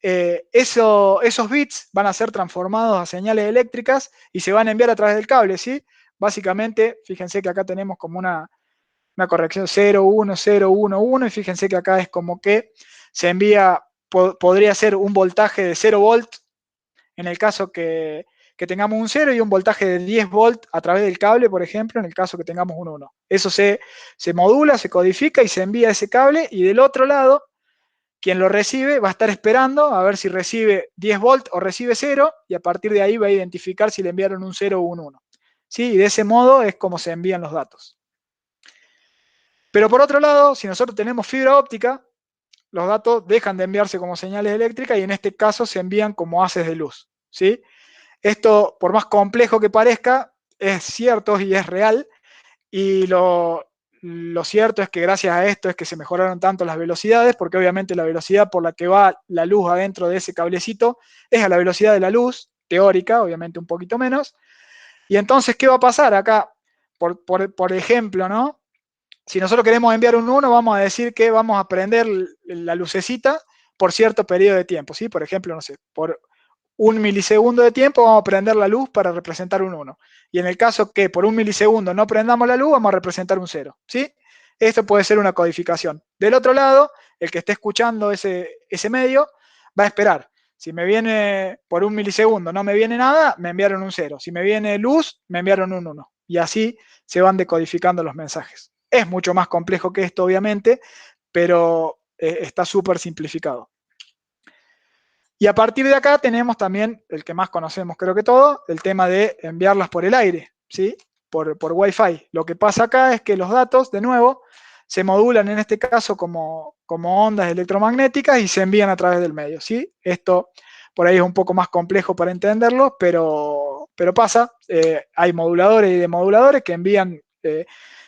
esos bits van a ser transformados a señales eléctricas y se van a enviar a través del cable, ¿sí? Básicamente, fíjense que acá tenemos como una corrección 0, 1, 0, 1, 1, y fíjense que acá es como que se envía, podría ser un voltaje de 0 volt en el caso que tengamos un 0 y un voltaje de 10 volt a través del cable, por ejemplo, en el caso que tengamos un 1. Eso se modula, se codifica y se envía ese cable, y del otro lado, quien lo recibe va a estar esperando a ver si recibe 10 volt o recibe 0, y a partir de ahí va a identificar si le enviaron un 0 o un 1. ¿Sí? Y de ese modo es como se envían los datos. Pero por otro lado, si nosotros tenemos fibra óptica, los datos dejan de enviarse como señales eléctricas y en este caso se envían como haces de luz, ¿sí? Esto, por más complejo que parezca, es cierto y es real, y lo cierto es que gracias a esto es que se mejoraron tanto las velocidades, porque obviamente la velocidad por la que va la luz adentro de ese cablecito es a la velocidad de la luz, teórica, obviamente un poquito menos. Y entonces, ¿qué va a pasar acá? Por ejemplo, ¿no? Si nosotros queremos enviar un 1, vamos a decir que vamos a prender la lucecita por cierto periodo de tiempo, ¿sí? Por ejemplo, no sé, por 1 milisegundo de tiempo vamos a prender la luz para representar un 1. Y en el caso que por 1 milisegundo no prendamos la luz, vamos a representar un 0, ¿sí? Esto puede ser una codificación. Del otro lado, el que esté escuchando ese medio va a esperar. Si me viene por 1 milisegundo, no me viene nada, me enviaron un 0. Si me viene luz, me enviaron un 1. Y así se van decodificando los mensajes. Es mucho más complejo que esto, obviamente, pero está súper simplificado. Y a partir de acá tenemos también el que más conocemos, creo que todo, el tema de enviarlas por el aire, ¿sí? Por Wi-Fi. Lo que pasa acá es que los datos, de nuevo, se modulan en este caso como ondas electromagnéticas y se envían a través del medio, ¿sí? Esto por ahí es un poco más complejo para entenderlo, pero pasa. Hay moduladores y demoduladores que envían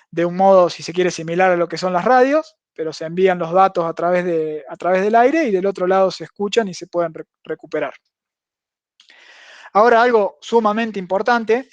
de un modo, si se quiere, similar a lo que son las radios, pero se envían los datos a través del aire y del otro lado se escuchan y se pueden recuperar. Ahora, algo sumamente importante,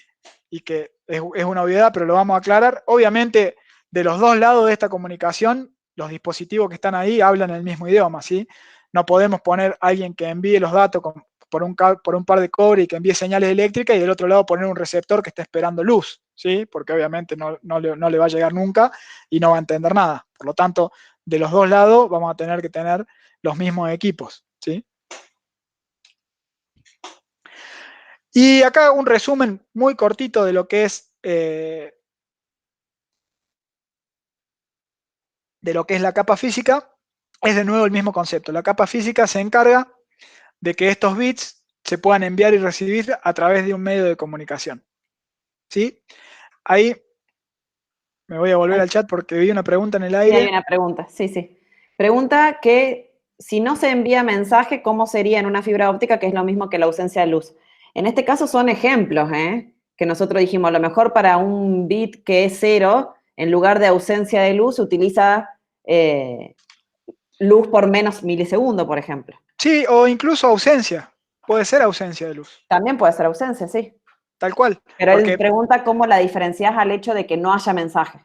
y que es una obviedad, pero lo vamos a aclarar, obviamente de los dos lados de esta comunicación, los dispositivos que están ahí hablan el mismo idioma, ¿sí? No podemos poner a alguien que envíe los datos por un par de cobre y que envíe señales eléctricas y del otro lado poner un receptor que está esperando luz, ¿sí? Porque obviamente no le va a llegar nunca y no va a entender nada. Por lo tanto, de los dos lados vamos a tener que tener los mismos equipos, ¿sí? Y acá un resumen muy cortito de lo que es la capa física. Es de nuevo el mismo concepto. La capa física se encarga de que estos bits se puedan enviar y recibir a través de un medio de comunicación, ¿sí? Ahí me voy a volver al chat porque vi una pregunta en el Sí, hay aire. una pregunta, sí, sí. Pregunta que si no se envía mensaje, ¿cómo sería en una fibra óptica, que es lo mismo que la ausencia de luz? En este caso son ejemplos, que nosotros dijimos, a lo mejor para un bit que es 0, en lugar de ausencia de luz, se utiliza luz por menos milisegundo, por ejemplo. Sí, o incluso ausencia. Puede ser ausencia de luz. También puede ser ausencia, sí. Tal cual. Pero él Porque, pregunta cómo la diferencias al hecho de que no haya mensaje.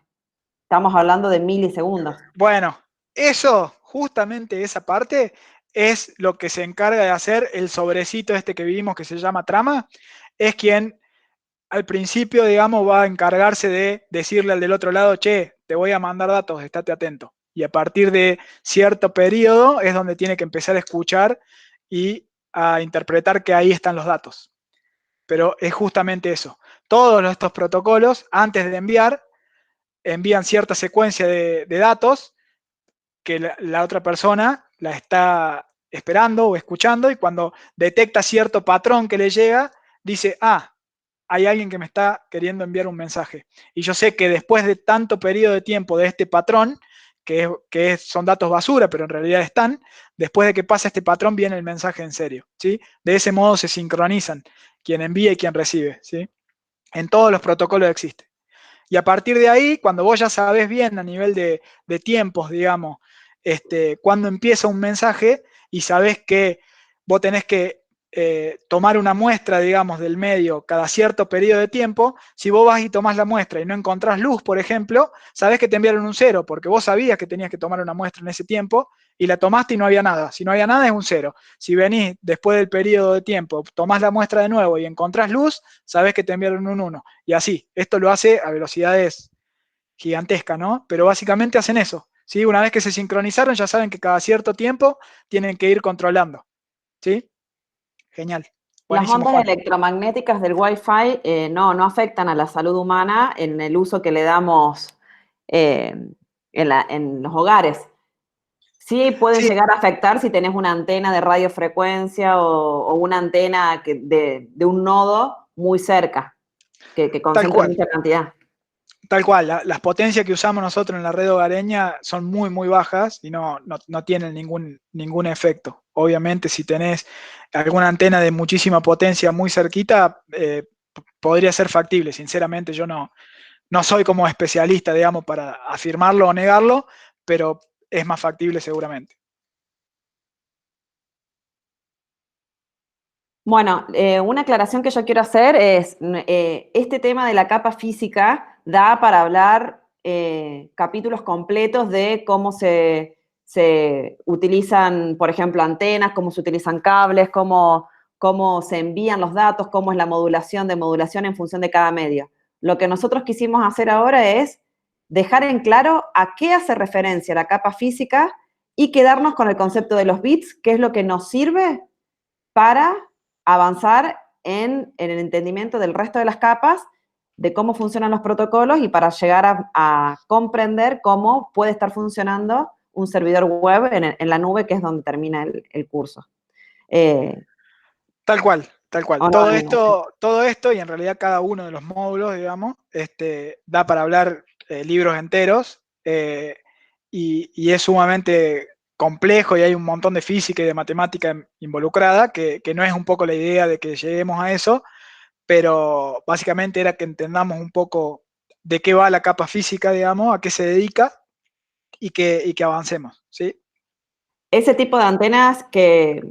Estamos hablando de milisegundos. bueno, eso, justamente esa parte, es lo que se encarga de hacer el sobrecito este que vimos que se llama trama. Es quien al principio, digamos, va a encargarse de decirle al del otro lado, che, te voy a mandar datos, estate atento. Y a partir de cierto periodo es donde tiene que empezar a escuchar y a interpretar que ahí están los datos. Pero es justamente eso. Todos estos protocolos, antes de enviar, envían cierta secuencia de datos que la otra persona la está esperando o escuchando, y cuando detecta cierto patrón que le llega, dice, ah, hay alguien que me está queriendo enviar un mensaje. Y yo sé que después de tanto periodo de tiempo de este patrón, son datos basura, pero en realidad están, después de que pasa este patrón viene el mensaje en serio, ¿sí? De ese modo se sincronizan quien envía y quien recibe, ¿sí? En todos los protocolos existe. Y a partir de ahí, cuando vos ya sabés bien a nivel de tiempos, digamos, cuando empieza un mensaje y sabés que vos tenés que tomar una muestra, digamos, del medio cada cierto periodo de tiempo, si vos vas y tomás la muestra y no encontrás luz, por ejemplo, sabés que te enviaron un cero, porque vos sabías que tenías que tomar una muestra en ese tiempo y la tomaste y no había nada. Si no había nada es un cero. Si venís después del periodo de tiempo, tomás la muestra de nuevo y encontrás luz, sabés que te enviaron un 1. Y así, esto lo hace a velocidades gigantescas, ¿no? Pero básicamente hacen eso, ¿sí? Una vez que se sincronizaron, ya saben que cada cierto tiempo tienen que ir controlando, ¿sí? Genial. Las Buenísimo, ondas Juan. electromagnéticas del Wi-Fi no afectan a la salud humana en el uso que le damos eh, en los hogares. Sí pueden Sí, llegar a afectar si tenés una antena de radiofrecuencia o una antena de un nodo muy cerca, que tal concentra cual. mucha cantidad. Tal cual, las potencias que usamos nosotros en la red hogareña son muy, muy bajas y no tienen ningún efecto. Obviamente, si tenés alguna antena de muchísima potencia muy cerquita, podría ser factible. Sinceramente, yo no soy como especialista, digamos, para afirmarlo o negarlo, pero es más factible seguramente. Bueno, una aclaración que yo quiero hacer es, este tema de la capa física da para hablar capítulos completos de cómo se utilizan, por ejemplo, antenas, cómo se utilizan cables, cómo se envían los datos, cómo es la modulación de modulación en función de cada medio. Lo que nosotros quisimos hacer ahora es dejar en claro a qué hace referencia la capa física y quedarnos con el concepto de los bits, que es lo que nos sirve para avanzar en el entendimiento del resto de las capas, de cómo funcionan los protocolos y para llegar a comprender cómo puede estar funcionando un servidor web en la nube, que es donde termina el curso. Eh, Tal cual, tal cual. ¿O no, amigo? Todo esto, y en realidad cada uno de los módulos, digamos, da para hablar libros enteros, y es sumamente complejo y hay un montón de física y de matemática involucrada, que no es un poco la idea de que lleguemos a eso, pero básicamente era que entendamos un poco de qué va la capa física, digamos, a qué se dedica y que avancemos, ¿sí? Ese tipo de antenas que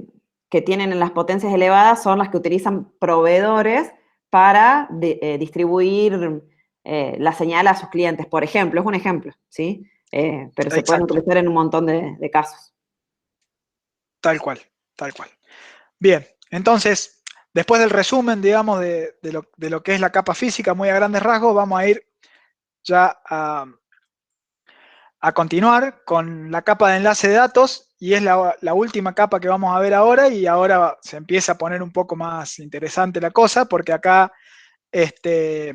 tienen en las potencias elevadas son las que utilizan proveedores para distribuir la señal a sus clientes, por ejemplo, es un ejemplo, ¿sí? Pero se pueden Exacto, utilizar en un montón de casos. tal cual, tal cual. Bien, entonces, después del resumen, digamos, de lo que es la capa física, muy a grandes rasgos, vamos a ir ya a continuar con la capa de enlace de datos, y es la última capa que vamos a ver ahora, y ahora se empieza a poner un poco más interesante la cosa, porque acá este,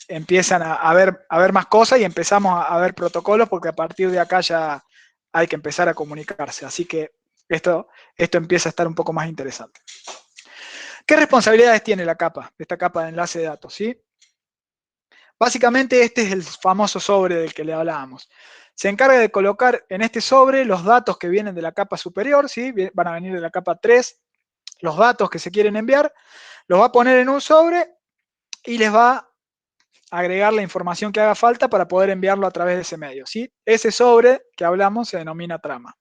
empiezan a ver más cosas y empezamos a ver protocolos, porque a partir de acá ya hay que empezar a comunicarse. Así que esto empieza a estar un poco más interesante. ¿Qué responsabilidades tiene esta capa de enlace de datos? ¿Sí? Básicamente este es el famoso sobre del que le hablábamos. Se encarga de colocar en este sobre los datos que vienen de la capa superior, ¿sí? Van a venir de la capa 3, los datos que se quieren enviar, los va a poner en un sobre y les va a agregar la información que haga falta para poder enviarlo a través de ese medio, ¿sí? Ese sobre que hablamos se denomina trama.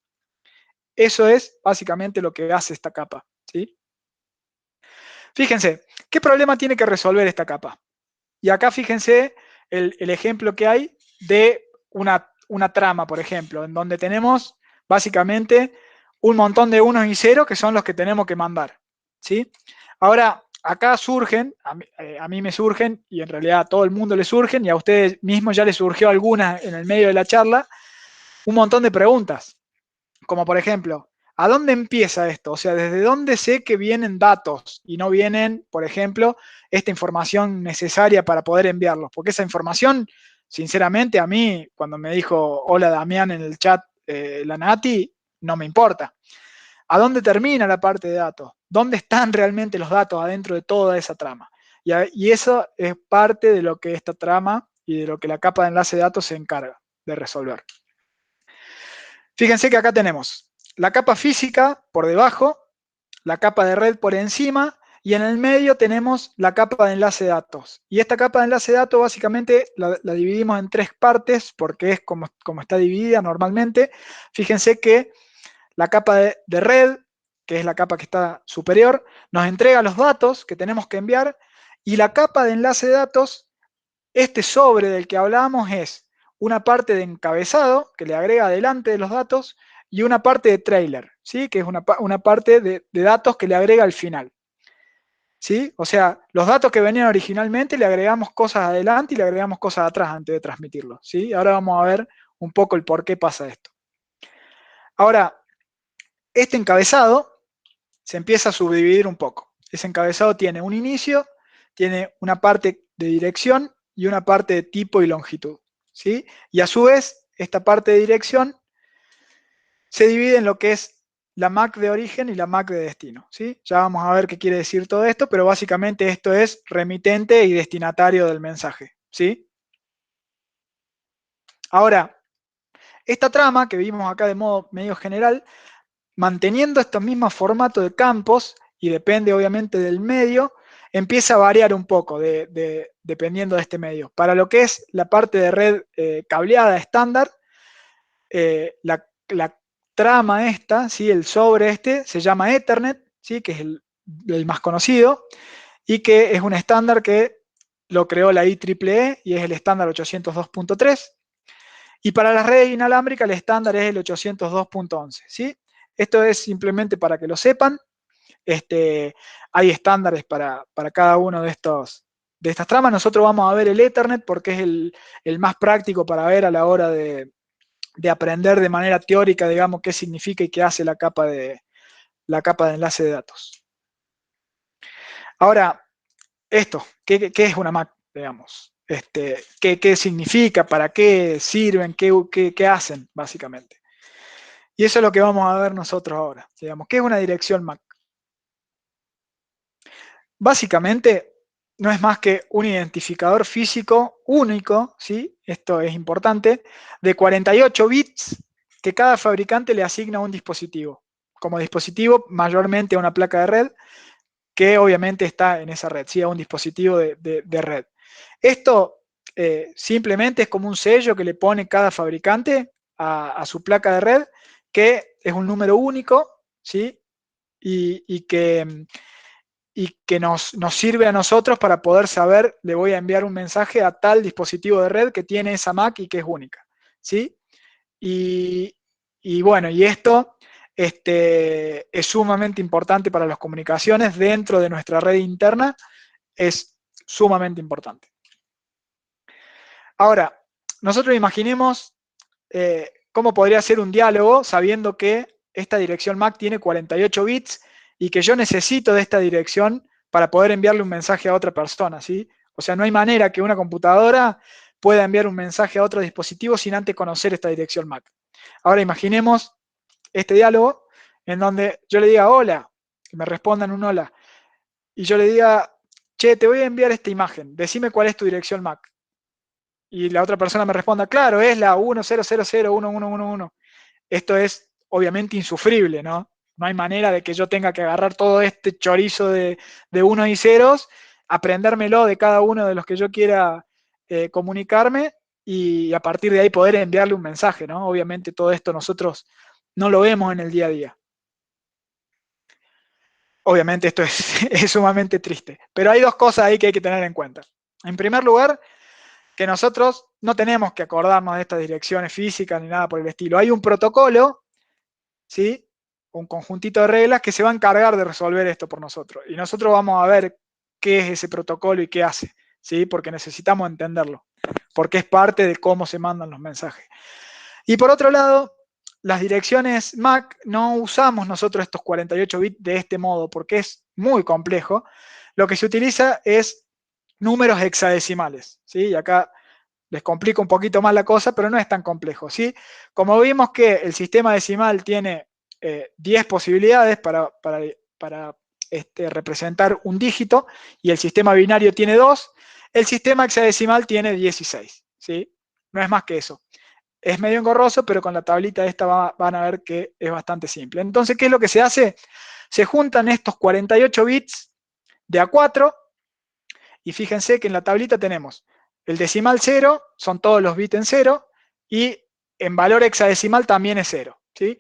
Eso es básicamente lo que hace esta capa, ¿sí? Fíjense, ¿qué problema tiene que resolver esta capa? Y acá fíjense el ejemplo que hay de una trama, por ejemplo, en donde tenemos básicamente un montón de unos y ceros que son los que tenemos que mandar, ¿sí? Ahora, acá surgen, a mí me surgen, y en realidad a todo el mundo le surgen, y a ustedes mismos ya les surgió alguna en el medio de la charla, un montón de preguntas, como por ejemplo, ¿a dónde empieza esto? O sea, ¿desde dónde sé que vienen datos y no vienen, por ejemplo, esta información necesaria para poder enviarlos? Porque esa información sinceramente a mí, cuando me dijo hola Damián en el chat, la Nati, no me importa. ¿A dónde termina la parte de datos? ¿Dónde están realmente los datos adentro de toda esa trama? Y eso es parte de lo que esta trama y de lo que la capa de enlace de datos se encarga de resolver. Fíjense que acá tenemos la capa física por debajo, la capa de red por encima, y en el medio tenemos la capa de enlace de datos. Y esta capa de enlace de datos básicamente la dividimos en tres partes porque es como está dividida normalmente. Fíjense que la capa de red, que es la capa que está superior, nos entrega los datos que tenemos que enviar, y la capa de enlace de datos, este sobre del que hablábamos, es una parte de encabezado que le agrega adelante de los datos y una parte de trailer, ¿sí? Que es una parte de datos que le agrega al final. ¿Sí? O sea, los datos que venían originalmente le agregamos cosas adelante y le agregamos cosas atrás antes de transmitirlos. ¿Sí? Ahora vamos a ver un poco el por qué pasa esto. Ahora, este encabezado se empieza a subdividir un poco. Ese encabezado tiene un inicio, tiene una parte de dirección y una parte de tipo y longitud. ¿Sí? Y a su vez, esta parte de dirección se divide en lo que es la MAC de origen y la MAC de destino. ¿Sí? Ya vamos a ver qué quiere decir todo esto, pero básicamente esto es remitente y destinatario del mensaje. ¿Sí? Ahora, esta trama que vimos acá de modo medio general, manteniendo estos mismos formatos de campos, y depende obviamente del medio, empieza a variar un poco dependiendo de este medio. Para lo que es la parte de red cableada estándar, la trama esta, ¿sí? El sobre este, se llama Ethernet, ¿sí? Que es el más conocido, y que es un estándar que lo creó la IEEE y es el estándar 802.3. Y para las redes inalámbricas el estándar es el 802.11. ¿Sí? Esto es simplemente para que lo sepan. Hay estándares para cada uno de estas tramas. Nosotros vamos a ver el Ethernet porque es el más práctico para ver a la hora de aprender de manera teórica, digamos, qué significa y qué hace la capa de enlace de datos. Ahora, esto, ¿qué es una MAC, digamos? ¿Qué significa? ¿Para qué sirven? ¿Qué hacen, básicamente? Y eso es lo que vamos a ver nosotros ahora. Digamos, ¿qué es una dirección MAC? Básicamente, no es más que un identificador físico único, ¿sí? Esto es importante, de 48 bits que cada fabricante le asigna a un dispositivo. Como dispositivo, mayormente a una placa de red, que obviamente está en esa red, ¿sí? A un dispositivo de red. Esto simplemente es como un sello que le pone cada fabricante a su placa de red, que es un número único, ¿sí? Y que nos sirve a nosotros para poder saber, le voy a enviar un mensaje a tal dispositivo de red que tiene esa MAC y que es única. ¿Sí? Y bueno, y esto es sumamente importante para las comunicaciones dentro de nuestra red interna, es sumamente importante. Ahora, nosotros imaginemos cómo podría ser un diálogo sabiendo que esta dirección MAC tiene 48 bits y que yo necesito de esta dirección para poder enviarle un mensaje a otra persona, ¿sí? O sea, no hay manera que una computadora pueda enviar un mensaje a otro dispositivo sin antes conocer esta dirección MAC. Ahora imaginemos este diálogo en donde yo le diga hola, que me respondan un hola, y yo le diga, che, te voy a enviar esta imagen, decime cuál es tu dirección MAC. Y la otra persona me responda, claro, es la 10001111. Esto es obviamente insufrible, ¿no? No hay manera de que yo tenga que agarrar todo este chorizo de unos y ceros, aprendérmelo de cada uno de los que yo quiera comunicarme y a partir de ahí poder enviarle un mensaje, ¿no? Obviamente todo esto nosotros no lo vemos en el día a día. Obviamente esto es sumamente triste, pero hay dos cosas ahí que hay que tener en cuenta. En primer lugar, que nosotros no tenemos que acordarnos de estas direcciones físicas ni nada por el estilo. Hay un protocolo, ¿sí? Un conjuntito de reglas que se va a encargar de resolver esto por nosotros. Y nosotros vamos a ver qué es ese protocolo y qué hace, ¿sí? Porque necesitamos entenderlo, porque es parte de cómo se mandan los mensajes. Y por otro lado, las direcciones MAC no usamos nosotros estos 48 bits de este modo porque es muy complejo. Lo que se utiliza es números hexadecimales, ¿sí? Y acá les complica un poquito más la cosa, pero no es tan complejo, ¿sí? Como vimos que el sistema decimal tiene 10 posibilidades para representar un dígito y el sistema binario tiene 2, el sistema hexadecimal tiene 16, ¿sí? No es más que eso. Es medio engorroso, pero con la tablita esta van a ver que es bastante simple. Entonces, ¿qué es lo que se hace? Se juntan estos 48 bits de A4 y fíjense que en la tablita tenemos el decimal 0, son todos los bits en 0, y en valor hexadecimal también es 0, ¿sí?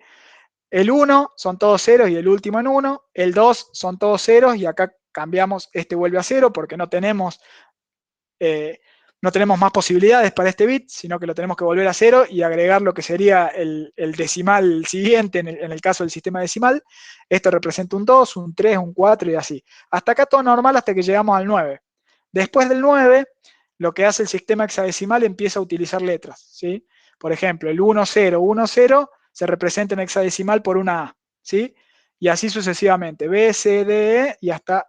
El 1 son todos ceros y el último en 1, el 2 son todos ceros y acá cambiamos, este vuelve a 0 porque no tenemos más posibilidades para este bit, sino que lo tenemos que volver a 0 y agregar lo que sería el decimal siguiente en el caso del sistema decimal. Esto representa un 2, un 3, un 4 y así. Hasta acá todo normal hasta que llegamos al 9. Después del 9, lo que hace el sistema hexadecimal empieza a utilizar letras, ¿sí? Por ejemplo, el 1, 0, 1, 0 se representa en hexadecimal por una A, ¿sí? Y así sucesivamente. B, C, D, E y hasta...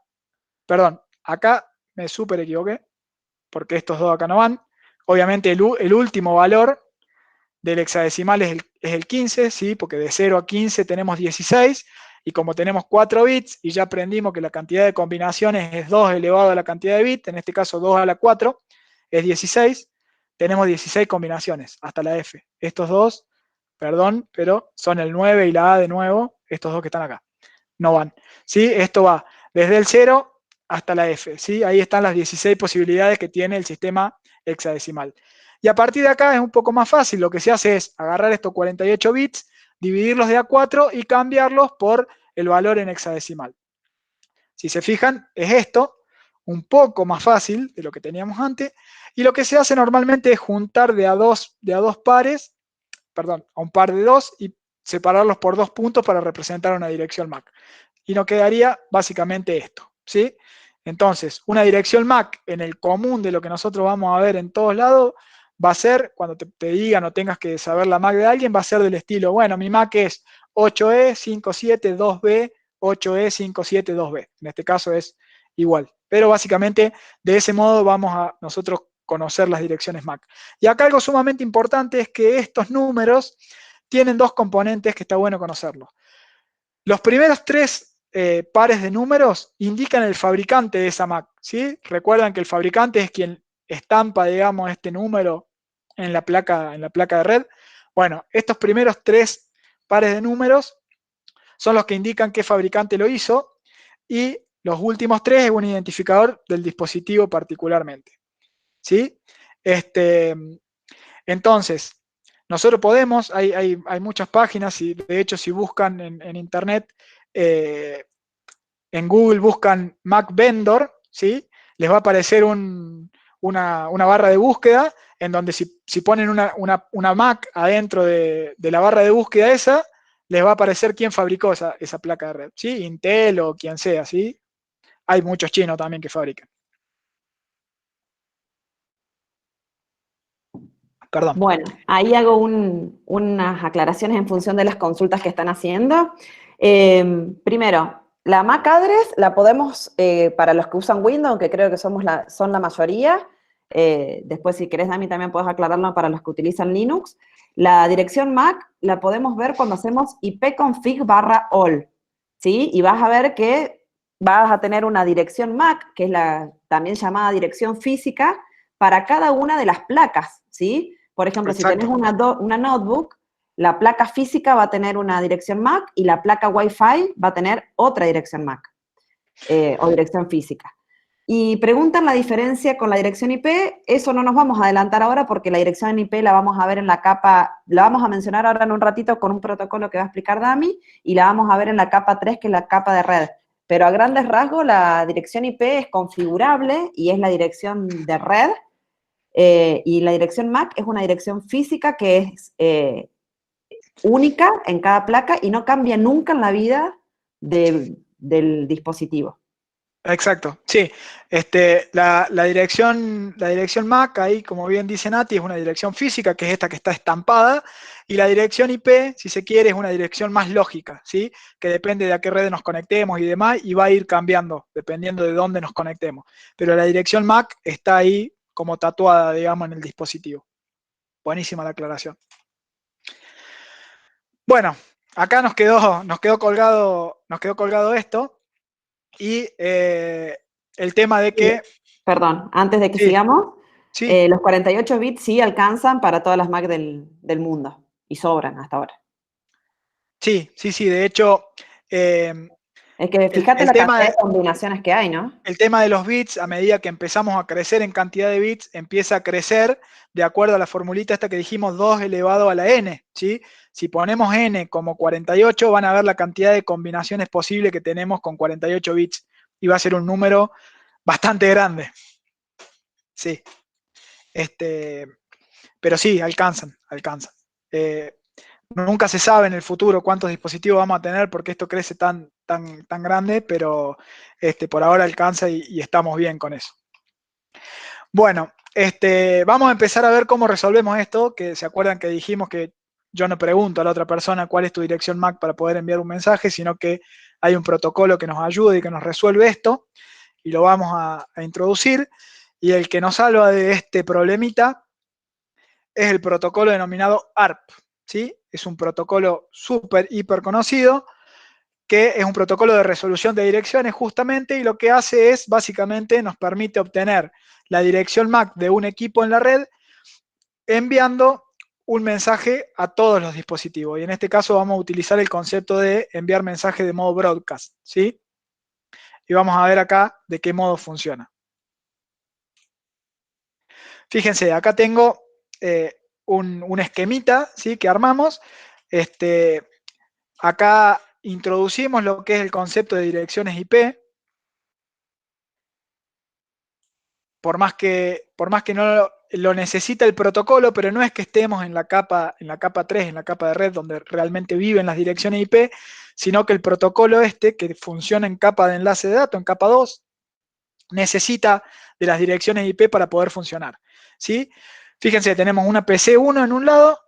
Perdón, acá me súper equivoqué, porque estos dos acá no van. Obviamente el último valor del hexadecimal es el 15, ¿sí? Porque de 0 a 15 tenemos 16, y como tenemos 4 bits, y ya aprendimos que la cantidad de combinaciones es 2 elevado a la cantidad de bits, en este caso 2 a la 4, es 16, tenemos 16 combinaciones hasta la F. Estos dos, perdón, pero son el 9 y la A de nuevo, estos dos que están acá, no van, ¿sí? Esto va desde el 0 hasta la F, ¿sí? Ahí están las 16 posibilidades que tiene el sistema hexadecimal. Y a partir de acá es un poco más fácil, lo que se hace es agarrar estos 48 bits, dividirlos de A4 y cambiarlos por el valor en hexadecimal. Si se fijan, es esto, un poco más fácil de lo que teníamos antes, y lo que se hace normalmente es juntar de a dos pares, perdón, a un par de 2 y separarlos por 2 puntos para representar una dirección MAC. Y nos quedaría básicamente esto, ¿sí? Entonces, una dirección MAC en el común de lo que nosotros vamos a ver en todos lados va a ser, cuando te digan o tengas que saber la MAC de alguien, va a ser del estilo, bueno, mi MAC es 8E572B, 8E572B. En este caso es igual. Pero básicamente de ese modo vamos a nosotros conocer las direcciones MAC. Y acá algo sumamente importante es que estos números tienen dos componentes que está bueno conocerlos. Los primeros tres pares de números indican el fabricante de esa MAC, ¿sí? Recuerdan que el fabricante es quien estampa, digamos, este número en la placa de red. Bueno, estos primeros tres pares de números son los que indican qué fabricante lo hizo, y los últimos tres es un identificador del dispositivo particularmente, ¿sí? Entonces, nosotros podemos, hay muchas páginas, y de hecho si buscan en internet, eh, en Google buscan Mac Vendor, ¿sí? Les va a aparecer una barra de búsqueda en donde si ponen una Mac adentro de la barra de búsqueda esa, les va a aparecer quién fabricó esa placa de red, ¿sí? Intel o quien sea, ¿sí? Hay muchos chinos también que fabrican. Perdón. Bueno, ahí hago unas aclaraciones en función de las consultas que están haciendo. Primero, la MAC address la podemos, para los que usan Windows, que creo que son la mayoría, después si querés, Dami, también puedes aclararlo para los que utilizan Linux. La dirección MAC la podemos ver cuando hacemos ipconfig/all, ¿sí? Y vas a ver que vas a tener una dirección MAC, que es la también llamada dirección física, para cada una de las placas, ¿sí? Por ejemplo, si tenés Exacto. una notebook, la placa física va a tener una dirección MAC y la placa Wi-Fi va a tener otra dirección MAC o dirección física. Y preguntan la diferencia con la dirección IP, eso no nos vamos a adelantar ahora porque la dirección IP la vamos a ver en la capa, la vamos a mencionar ahora en un ratito con un protocolo que va a explicar Dami, y la vamos a ver en la capa 3, que es la capa de red. Pero a grandes rasgos la dirección IP es configurable y es la dirección de red, y la dirección MAC es una dirección física que es única en cada placa y no cambia nunca en la vida del dispositivo. Exacto, sí. La dirección MAC, ahí, como bien dice Nati, es una dirección física, que es esta que está estampada, y la dirección IP, si se quiere, es una dirección más lógica, ¿sí? Que depende de a qué red nos conectemos y demás, y va a ir cambiando dependiendo de dónde nos conectemos. Pero la dirección MAC está ahí como tatuada, digamos, en el dispositivo. Buenísima la aclaración. Bueno, acá nos quedó colgado esto. Y el tema de que... Perdón, antes de que Sí, sigamos, sí, los 48 bits sí alcanzan para todas las Mac del mundo y sobran hasta ahora. sí, de hecho, Es que el, fíjate el la tema, cantidad de combinaciones que hay, ¿no? el tema de los bits, a medida que empezamos a crecer en cantidad de bits, empieza a crecer de acuerdo a la formulita esta que dijimos, 2 elevado a la n, ¿sí? Si ponemos n como 48, van a ver la cantidad de combinaciones posibles que tenemos con 48 bits, y va a ser un número bastante grande. Sí, pero sí, alcanzan. Eh, Nunca se sabe en el futuro cuántos dispositivos vamos a tener porque esto crece tan grande, pero por ahora alcanza y estamos bien con eso. Bueno, vamos a empezar a ver cómo resolvemos esto, que se acuerdan que dijimos que yo no pregunto a la otra persona cuál es tu dirección MAC para poder enviar un mensaje, sino que hay un protocolo que nos ayuda y que nos resuelve esto, y lo vamos a introducir, y el que nos salva de este problemita es el protocolo denominado ARP, ¿sí? Es un protocolo súper, hiper conocido, que es un protocolo de resolución de direcciones justamente, y lo que hace es, básicamente, nos permite obtener la dirección MAC de un equipo en la red enviando un mensaje a todos los dispositivos. Y en este caso vamos a utilizar el concepto de enviar mensaje de modo broadcast, ¿sí? Y vamos a ver acá de qué modo funciona. Fíjense, acá tengo un esquemita, ¿sí? Que armamos. Acá introducimos lo que es el concepto de direcciones IP. Por más que no lo necesita el protocolo, pero no es que estemos en la capa 3, en la capa de red, donde realmente viven las direcciones IP, sino que el protocolo que funciona en capa de enlace de datos, en capa 2, necesita de las direcciones IP para poder funcionar, ¿sí? Fíjense, tenemos una PC1 en un lado,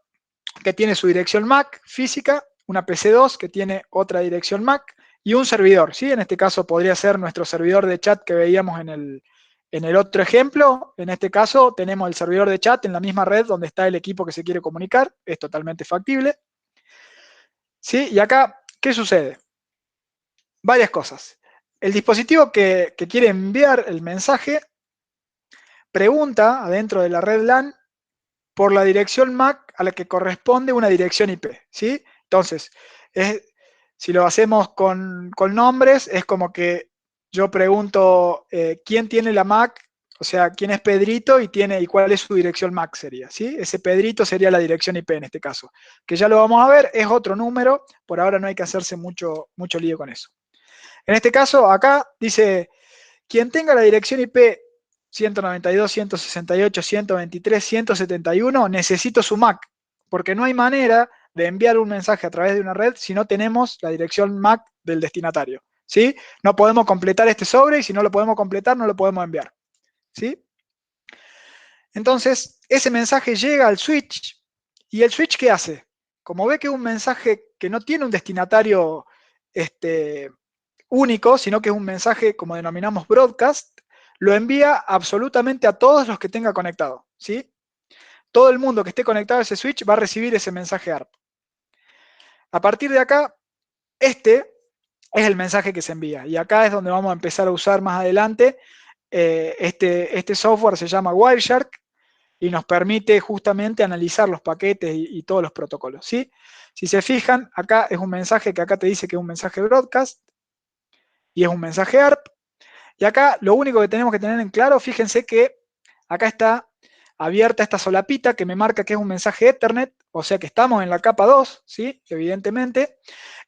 que tiene su dirección MAC física, una PC2 que tiene otra dirección MAC, y un servidor, ¿sí? En este caso podría ser nuestro servidor de chat que veíamos en el otro ejemplo. En este caso tenemos el servidor de chat en la misma red donde está el equipo que se quiere comunicar, es totalmente factible, ¿sí? Y acá, ¿qué sucede? Varias cosas. El dispositivo que quiere enviar el mensaje pregunta adentro de la red LAN por la dirección MAC a la que corresponde una dirección IP, ¿sí? Entonces, si lo hacemos con nombres, es como que yo pregunto quién tiene la MAC, o sea, quién es Pedrito y cuál es su dirección MAC sería, ¿sí? Ese Pedrito sería la dirección IP en este caso, que ya lo vamos a ver, es otro número, por ahora no hay que hacerse mucho lío con eso. En este caso, acá dice, quien tenga la dirección IP 192, 168, 123, 171, necesito su MAC, porque no hay manera de enviar un mensaje a través de una red si no tenemos la dirección MAC del destinatario, ¿sí? No podemos completar este sobre, y si no lo podemos completar, no lo podemos enviar, ¿sí? Entonces, ese mensaje llega al switch, y el switch, ¿qué hace? Como ve que es un mensaje que no tiene un destinatario único, sino que es un mensaje, como denominamos broadcast, lo envía absolutamente a todos los que tenga conectado, ¿sí? Todo el mundo que esté conectado a ese switch va a recibir ese mensaje ARP. A partir de acá, este es el mensaje que se envía, y acá es donde vamos a empezar a usar más adelante. Este software se llama Wireshark y nos permite justamente analizar los paquetes y todos los protocolos, ¿sí? Si se fijan, acá es un mensaje que acá te dice que es un mensaje broadcast y es un mensaje ARP. Y acá lo único que tenemos que tener en claro, fíjense que acá está abierta esta solapita que me marca que es un mensaje Ethernet, o sea que estamos en la capa 2, ¿sí? Evidentemente.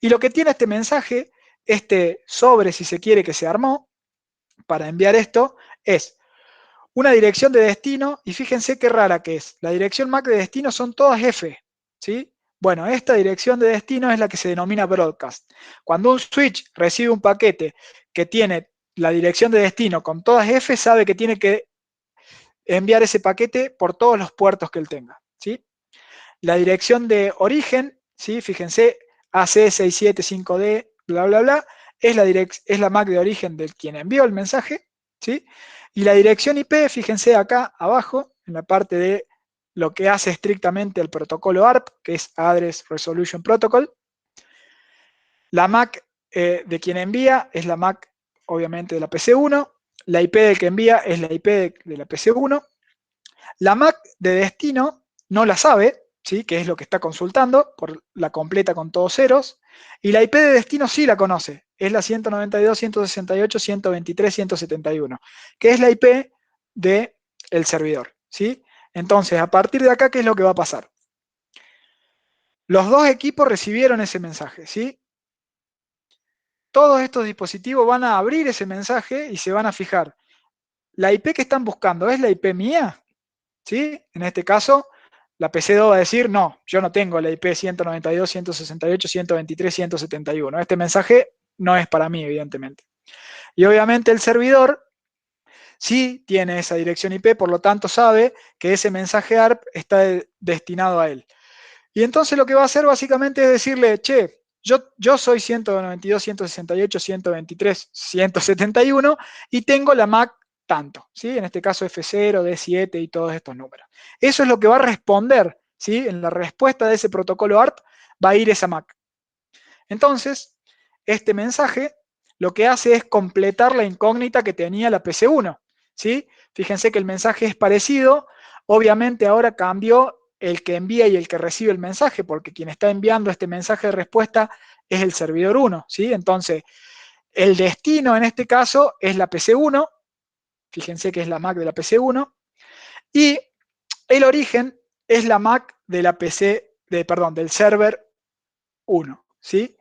Y lo que tiene este mensaje, este sobre, si se quiere, que se armó para enviar esto, es una dirección de destino, y fíjense qué rara que es. La dirección MAC de destino son todas F, ¿sí? Bueno, esta dirección de destino es la que se denomina broadcast. Cuando un switch recibe un paquete que tiene la dirección de destino con todas F, sabe que tiene que enviar ese paquete por todos los puertos que él tenga, ¿sí? La dirección de origen, ¿sí? Fíjense, AC675D, bla, bla, bla, es la MAC de origen del quien envió el mensaje, ¿sí? Y la dirección IP, fíjense acá abajo, en la parte de lo que hace estrictamente el protocolo ARP, que es Address Resolution Protocol. La MAC de quien envía es la MAC, obviamente, de la PC1. La IP del que envía es la IP de la PC1. La MAC de destino no la sabe, ¿sí? Que es lo que está consultando, por la completa con todos ceros. Y la IP de destino sí la conoce, es la 192.168.123.171, que es la IP del servidor, ¿sí? Entonces, a partir de acá, ¿qué es lo que va a pasar? Los dos equipos recibieron ese mensaje, ¿sí? Todos estos dispositivos van a abrir ese mensaje y se van a fijar. ¿La IP que están buscando es la IP mía? ¿Sí? En este caso, la PC2 va a decir, no, yo no tengo la IP 192.168.123.171. Este mensaje no es para mí, evidentemente. Y obviamente el servidor sí tiene esa dirección IP, por lo tanto sabe que ese mensaje ARP está destinado a él. Y entonces lo que va a hacer básicamente es decirle, che, yo soy 192.168.123.171 y tengo la MAC tanto, ¿sí? En este caso F0, D7 y todos estos números. Eso es lo que va a responder, ¿sí? En la respuesta de ese protocolo ARP va a ir esa MAC. Entonces, este mensaje lo que hace es completar la incógnita que tenía la PC1, ¿sí? Fíjense que el mensaje es parecido, obviamente ahora cambió el que envía y el que recibe el mensaje, porque quien está enviando este mensaje de respuesta es el servidor 1, ¿sí? Entonces, el destino en este caso es la PC1, fíjense que es la MAC de la PC1, y el origen es la MAC de la perdón, del server 1, ¿sí?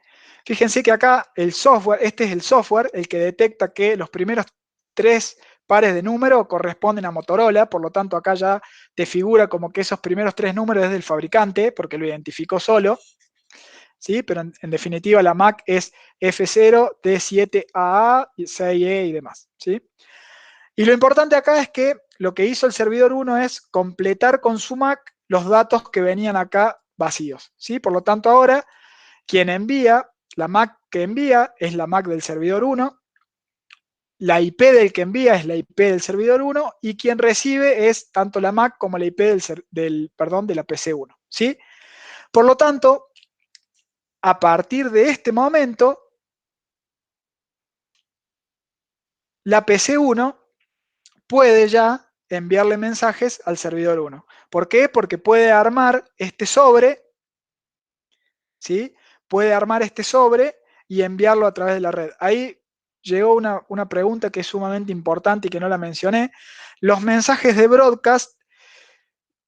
Fíjense que acá el software, este es el software, el que detecta que los primeros 3 pares de número corresponden a Motorola, por lo tanto acá ya te figura como que esos primeros 3 números es del fabricante, porque lo identificó solo, ¿sí? Pero en definitiva la MAC es F0, D7AA, 6E y demás, ¿sí? Y lo importante acá es que lo que hizo el servidor 1 es completar con su MAC los datos que venían acá vacíos, ¿sí? Por lo tanto ahora quien envía, la MAC que envía es la MAC del servidor 1, la IP del que envía es la IP del servidor 1 y quien recibe es tanto la MAC como la IP de la PC1, ¿sí? Por lo tanto, a partir de este momento, la PC1 puede ya enviarle mensajes al servidor 1. ¿Por qué? Porque puede armar este sobre, ¿sí? Puede armar este sobre y enviarlo a través de la red. Ahí llegó una pregunta que es sumamente importante y que no la mencioné. Los mensajes de broadcast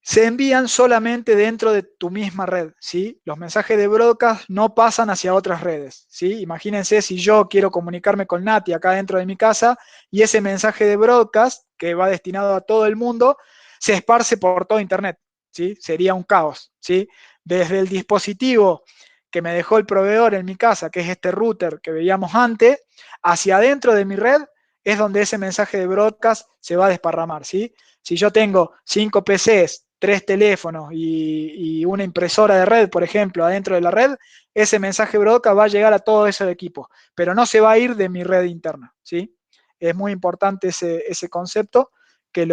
se envían solamente dentro de tu misma red, ¿sí? Los mensajes de broadcast no pasan hacia otras redes, ¿sí? Imagínense si yo quiero comunicarme con Nati acá dentro de mi casa y ese mensaje de broadcast que va destinado a todo el mundo se esparce por todo Internet, ¿sí? Sería un caos, ¿sí? Desde el dispositivo que me dejó el proveedor en mi casa, que es este router que veíamos antes, hacia adentro de mi red es donde ese mensaje de broadcast se va a desparramar, ¿sí? Si yo tengo 5 PCs, 3 teléfonos y una impresora de red, por ejemplo, adentro de la red, ese mensaje broadcast va a llegar a todos esos equipos, pero no se va a ir de mi red interna, ¿sí? Es muy importante ese concepto que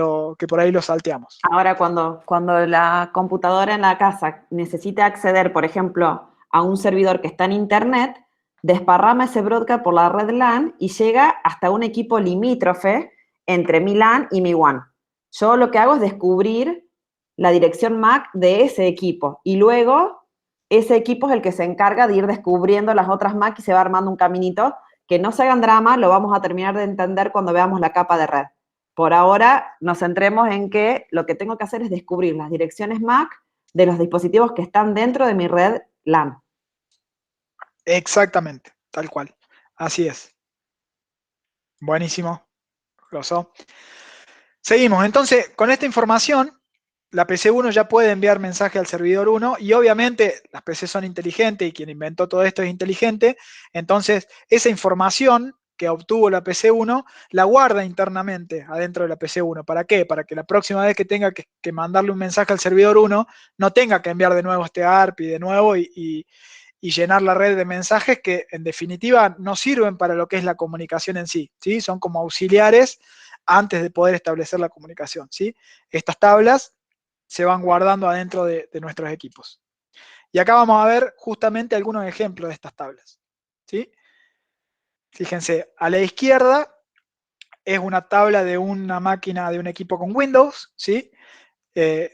por ahí lo salteamos. Ahora, cuando la computadora en la casa necesita acceder, por ejemplo, a un servidor que está en Internet, desparrama ese broadcast por la red LAN y llega hasta un equipo limítrofe entre mi LAN y mi WAN. Yo lo que hago es descubrir la dirección MAC de ese equipo y luego ese equipo es el que se encarga de ir descubriendo las otras MAC y se va armando un caminito. Que no se hagan drama, lo vamos a terminar de entender cuando veamos la capa de red. Por ahora nos centremos en que lo que tengo que hacer es descubrir las direcciones MAC de los dispositivos que están dentro de mi red LAN. Exactamente, tal cual. Así es. Buenísimo. Grosso. Seguimos. Entonces, con esta información, la PC1 ya puede enviar mensaje al servidor 1 y obviamente las PC son inteligentes y quien inventó todo esto es inteligente. Entonces, esa información que obtuvo la PC1 la guarda internamente adentro de la PC1. ¿Para qué? Para que la próxima vez que tenga que mandarle un mensaje al servidor 1 no tenga que enviar de nuevo este ARP y de nuevo y llenar la red de mensajes que en definitiva no sirven para lo que es la comunicación en sí, ¿sí? Son como auxiliares antes de poder establecer la comunicación, ¿sí? Estas tablas se van guardando adentro de nuestros equipos. Y acá vamos a ver justamente algunos ejemplos de estas tablas, ¿sí? Fíjense, a la izquierda es una tabla de una máquina de un equipo con Windows, ¿sí?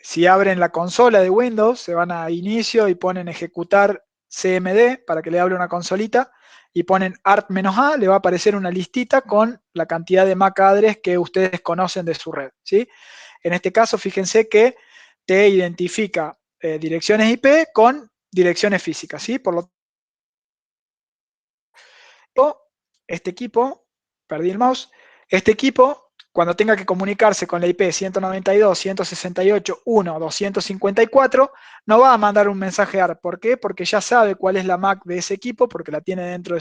Si abren la consola de Windows, se van a inicio y ponen ejecutar CMD para que le hable una consolita y ponen ARP-A, le va a aparecer una listita con la cantidad de MAC address que ustedes conocen de su red, ¿sí? En este caso, fíjense que te identifica direcciones IP con direcciones físicas, ¿sí? Por lo tanto, este equipo, perdí el mouse, este equipo, cuando tenga que comunicarse con la IP 192.168.1.254, no va a mandar un mensaje ARP. ¿Por qué? Porque ya sabe cuál es la MAC de ese equipo, porque la tiene dentro de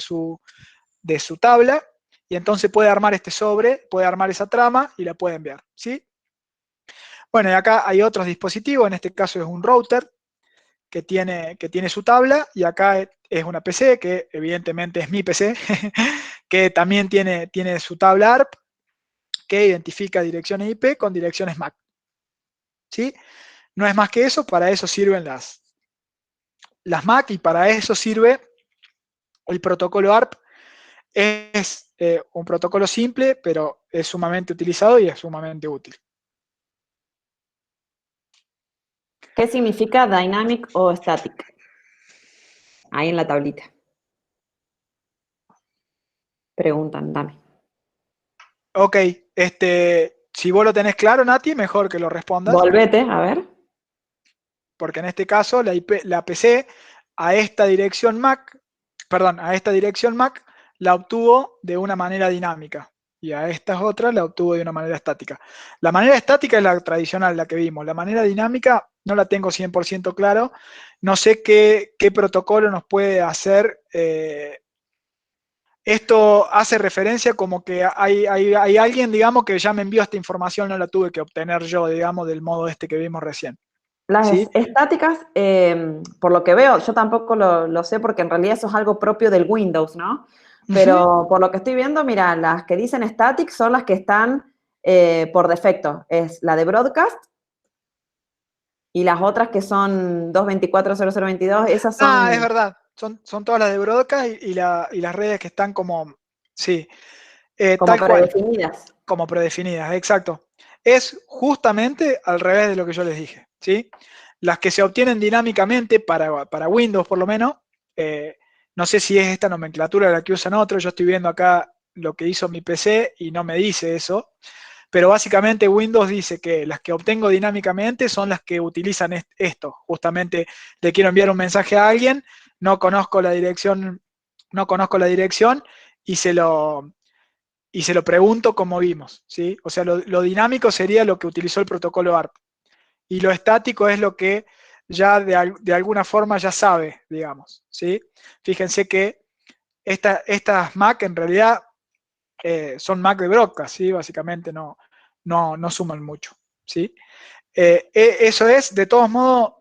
su tabla, y entonces puede armar este sobre, puede armar esa trama y la puede enviar, ¿sí? Bueno, y acá hay otros dispositivos, en este caso es un router que tiene su tabla, y acá es una PC, que evidentemente es mi PC, que también tiene su tabla ARP, que identifica direcciones IP con direcciones MAC, ¿sí? No es más que eso, para eso sirven las MAC, y para eso sirve el protocolo ARP. Es un protocolo simple, pero es sumamente utilizado y es sumamente útil. ¿Qué significa dynamic o static? Ahí en la tablita. Preguntan, dame. Ok, si vos lo tenés claro, Nati, mejor que lo respondas, Volvete, a ver. porque en este caso la PC a esta dirección MAC, perdón, a esta dirección MAC la obtuvo de una manera dinámica, y a estas otras la obtuvo de una manera estática. La manera estática es la tradicional, la que vimos. La manera dinámica no la tengo 100% claro. No sé qué protocolo nos puede hacer. Esto hace referencia como que hay alguien, digamos, que ya me envió esta información, no la tuve que obtener yo, digamos, del modo este que vimos recién. Las ¿Sí? estáticas, por lo que veo, yo tampoco lo sé porque en realidad eso es algo propio del Windows, ¿no? Ujú. Pero por lo que estoy viendo, mira, las que dicen static son las que están por defecto. Es la de broadcast y las otras que son 224.0022, esas Ah, es son verdad. Son todas las de Broadcast y las redes que están como, sí, como tal cual, predefinidas. como predefinidas, exacto. Es justamente al revés de lo que yo les dije, ¿sí? Las que se obtienen dinámicamente para Windows, por lo menos, eh, no sé si es esta nomenclatura la que usan otros, yo estoy viendo acá lo que hizo mi PC y no me dice eso, pero básicamente Windows dice que las que obtengo dinámicamente son las que utilizan esto. Justamente le quiero enviar un mensaje a alguien, no conozco la dirección, no conozco la dirección y y se lo pregunto como vimos, ¿sí? O sea, lo dinámico sería lo que utilizó el protocolo ARP, y lo estático es lo que ya de alguna forma ya sabe, digamos, ¿sí? Fíjense que estas Mac en realidad son Mac de broadcast, ¿sí? Básicamente no suman mucho, ¿sí? Eso es, de todos modos,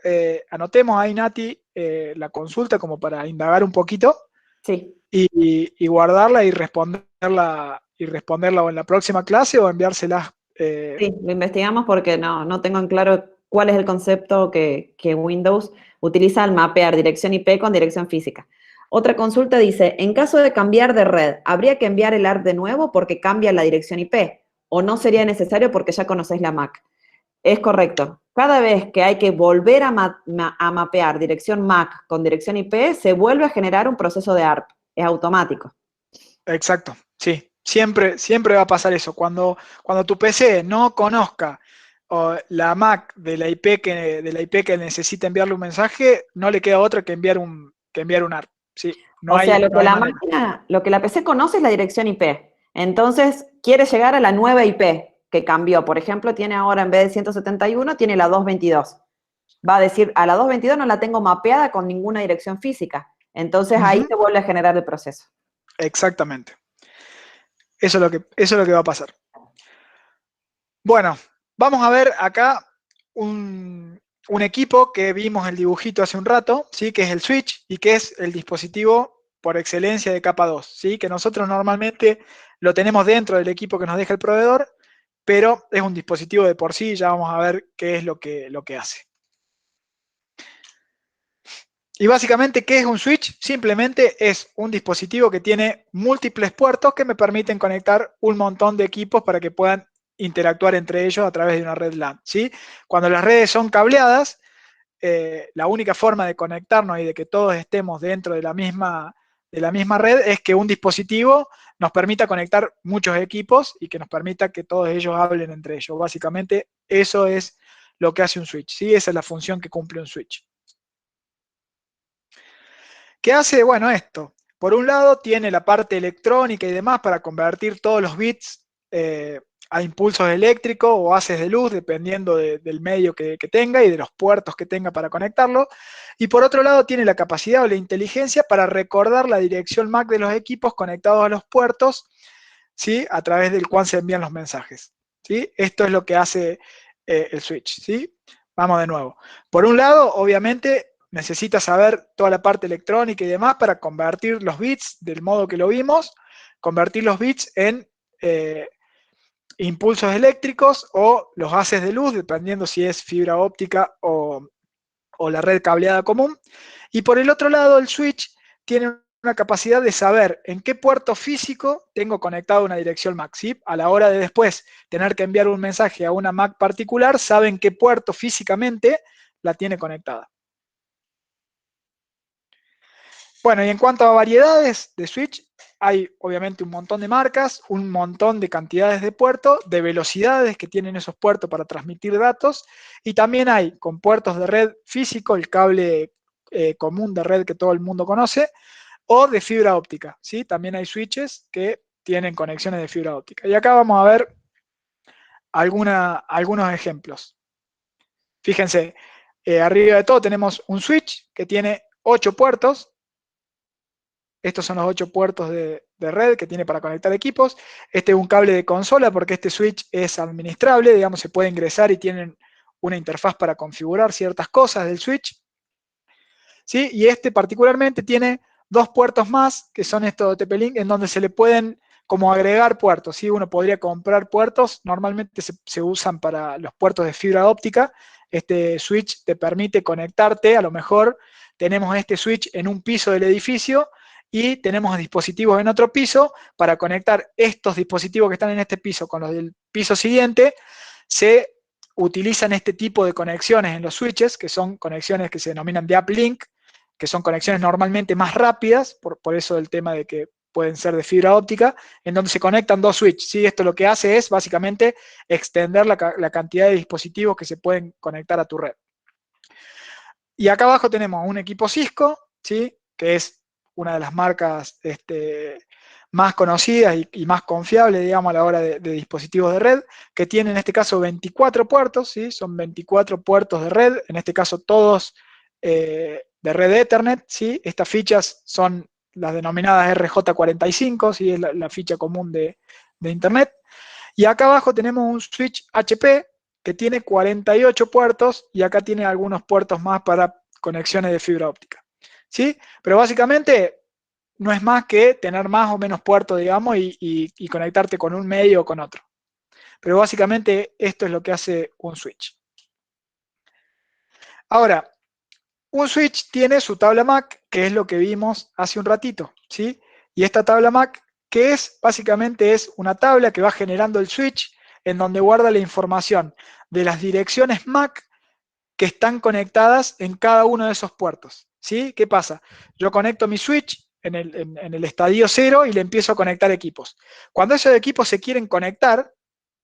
anotemos ahí, Nati, la consulta como para indagar un poquito Sí, y guardarla y responderla o en la próxima clase o enviárselas. sí, lo investigamos porque no tengo en claro cuál es el concepto que Windows utiliza al mapear dirección IP con dirección física. Otra consulta dice, en caso de cambiar de red, ¿habría que enviar el ARP de nuevo porque cambia la dirección IP? ¿O no sería necesario porque ya conocéis la MAC? Es correcto. Cada vez que hay que volver a mapear dirección MAC con dirección IP, se vuelve a generar un proceso de ARP. Es automático. Exacto, sí. Siempre va a pasar eso. Cuando tu PC no conozca la MAC de la IP que necesita enviarle un mensaje, no le queda otra que enviar un ARP. Sí, O sea, lo no que hay la manera. máquina, lo que la PC conoce es la dirección IP. Entonces, quiere llegar a la nueva IP que cambió. Por ejemplo, tiene ahora en vez de 171, tiene la 222. Va a decir, a la 222 no la tengo mapeada con ninguna dirección física. Entonces, ahí Ujú, se vuelve a generar el proceso. exactamente. Eso es lo que va a pasar. Bueno, vamos a ver acá un equipo que vimos el dibujito hace un rato, ¿sí? Que es el switch y que es el dispositivo por excelencia de capa 2, ¿sí? Que nosotros normalmente lo tenemos dentro del equipo que nos deja el proveedor pero es un dispositivo de por sí, ya vamos a ver qué es lo que hace. Y básicamente, ¿qué es un switch? Simplemente es un dispositivo que tiene múltiples puertos que me permiten conectar un montón de equipos para que puedan interactuar entre ellos a través de una red LAN, ¿sí? Cuando las redes son cableadas, la única forma de conectarnos y de que todos estemos dentro de la misma red es que un dispositivo nos permita conectar muchos equipos y que nos permita que todos ellos hablen entre ellos. Básicamente, eso es lo que hace un switch, ¿sí? Esa es la función que cumple un switch. ¿Qué hace? Bueno, esto. Por un lado, tiene la parte electrónica y demás para convertir todos los bits a impulsos eléctricos o haces de luz, dependiendo del medio que tenga y de los puertos que tenga para conectarlo. Y por otro lado, tiene la capacidad o la inteligencia para recordar la dirección MAC de los equipos conectados a los puertos, ¿sí? A través del cual se envían los mensajes, ¿sí? Esto es lo que hace el switch, ¿sí? Vamos de nuevo. Por un lado, obviamente, necesita saber toda la parte electrónica y demás para convertir los bits del modo que lo vimos, convertir los bits en impulsos eléctricos o los haces de luz, dependiendo si es fibra óptica o la red cableada común. Y por el otro lado, el switch tiene una capacidad de saber en qué puerto físico tengo conectado una dirección MAC, ¿sí? A la hora de después tener que enviar un mensaje a una MAC particular, sabe en qué puerto físicamente la tiene conectada. Bueno, y en cuanto a variedades de switch, hay obviamente un montón de marcas, un montón de cantidades de puertos, de velocidades que tienen esos puertos para transmitir datos, y también hay con puertos de red físico, el cable común de red que todo el mundo conoce, o de fibra óptica, ¿sí? También hay switches que tienen conexiones de fibra óptica. Y acá vamos a ver algunos ejemplos. Fíjense, arriba de todo tenemos un switch que tiene 8 puertos. Estos son los 8 puertos de red que tiene para conectar equipos. Este es un cable de consola porque este switch es administrable, digamos, se puede ingresar y tienen una interfaz para configurar ciertas cosas del switch, ¿sí? Y este particularmente tiene 2 puertos más, que son estos de TP-Link, en donde se le pueden como agregar puertos, ¿sí? Uno podría comprar puertos, normalmente se usan para los puertos de fibra óptica. Este switch te permite conectarte, a lo mejor tenemos este switch en un piso del edificio y tenemos dispositivos en otro piso. Para conectar estos dispositivos que están en este piso con los del piso siguiente, se utilizan este tipo de conexiones en los switches, que son conexiones que se denominan de uplink, que son conexiones normalmente más rápidas, por eso el tema de que pueden ser de fibra óptica, en donde se conectan 2 switches, ¿sí? Esto lo que hace es básicamente extender la cantidad de dispositivos que se pueden conectar a tu red. Y acá abajo tenemos un equipo Cisco, ¿sí? Que es una de las marcas más conocidas y más confiables, digamos, a la hora de dispositivos de red, que tiene en este caso 24 puertos, ¿sí? Son 24 puertos de red, en este caso todos de red Ethernet, ¿sí? Estas fichas son las denominadas RJ45, ¿sí? Es la ficha común de Internet. Y acá abajo tenemos un switch HP que tiene 48 puertos y acá tiene algunos puertos más para conexiones de fibra óptica, ¿sí? Pero básicamente no es más que tener más o menos puertos, digamos, y conectarte con un medio o con otro. Pero básicamente esto es lo que hace un switch. Ahora, un switch tiene su tabla MAC, que es lo que vimos hace un ratito, ¿sí? Y esta tabla MAC, ¿qué es? Básicamente es una tabla que va generando el switch en donde guarda la información de las direcciones MAC que están conectadas en cada uno de esos puertos, ¿sí? ¿Qué pasa? Yo conecto mi switch en el estadio 0 y le empiezo a conectar equipos. Cuando esos equipos se quieren conectar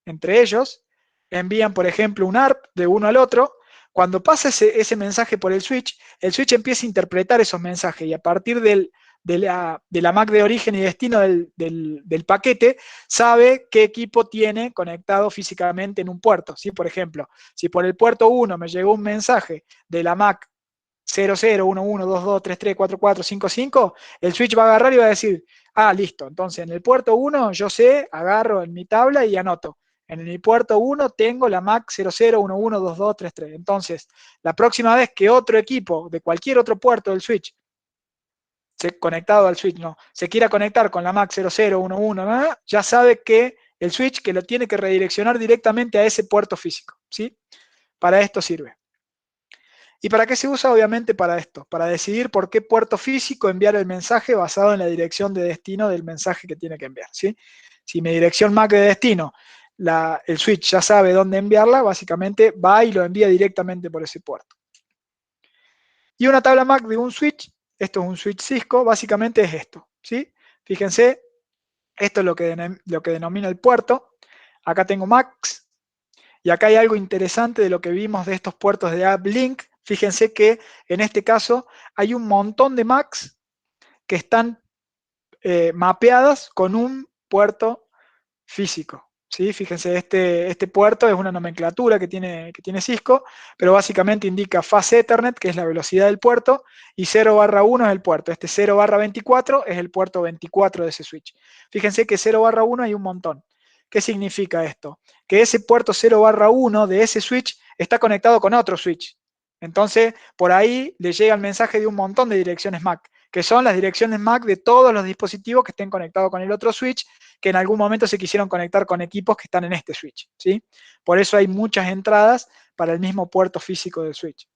entre ellos, envían, por ejemplo, un ARP de uno al otro. Cuando pasa ese mensaje por el switch empieza a interpretar esos mensajes y a partir de la MAC de origen y destino del paquete, sabe qué equipo tiene conectado físicamente en un puerto, ¿sí? Por ejemplo, si por el puerto 1 me llegó un mensaje de la MAC 00, 11, 22, 33, 44, 55, el switch va a agarrar y va a decir, ah, listo, entonces en el puerto 1 yo sé, agarro en mi tabla y anoto. En el puerto 1 tengo la MAC 00, 11, 22, 33. Entonces, la próxima vez que otro equipo de cualquier otro puerto del switch, conectado al switch, no, se quiera conectar con la MAC 00, 11, ya sabe que el switch que lo tiene que redireccionar directamente a ese puerto físico, ¿sí? Para esto sirve. ¿Y para qué se usa? Obviamente para esto, para decidir por qué puerto físico enviar el mensaje basado en la dirección de destino del mensaje que tiene que enviar, ¿sí? Si mi dirección MAC de destino, el switch ya sabe dónde enviarla, básicamente va y lo envía directamente por ese puerto. Y una tabla MAC de un switch, esto es un switch Cisco, básicamente es esto, ¿sí? Fíjense, esto es lo que denomina el puerto. Acá tengo MACs, y acá hay algo interesante de lo que vimos de estos puertos de AppLink. Fíjense que en este caso hay un montón de MACs que están mapeadas con un puerto físico. ¿Sí? Fíjense, este puerto es una nomenclatura que tiene Cisco, pero básicamente indica Fast Ethernet, que es la velocidad del puerto, y 0/1 es el puerto. Este 0/24 es el puerto 24 de ese switch. Fíjense que 0/1 hay un montón. ¿Qué significa esto? Que ese puerto 0/1 de ese switch está conectado con otro switch. Entonces, por ahí le llega el mensaje de un montón de direcciones MAC, que son las direcciones MAC de todos los dispositivos que estén conectados con el otro switch, que en algún momento se quisieron conectar con equipos que están en este switch, ¿sí? Por eso hay muchas entradas para el mismo puerto físico del switch.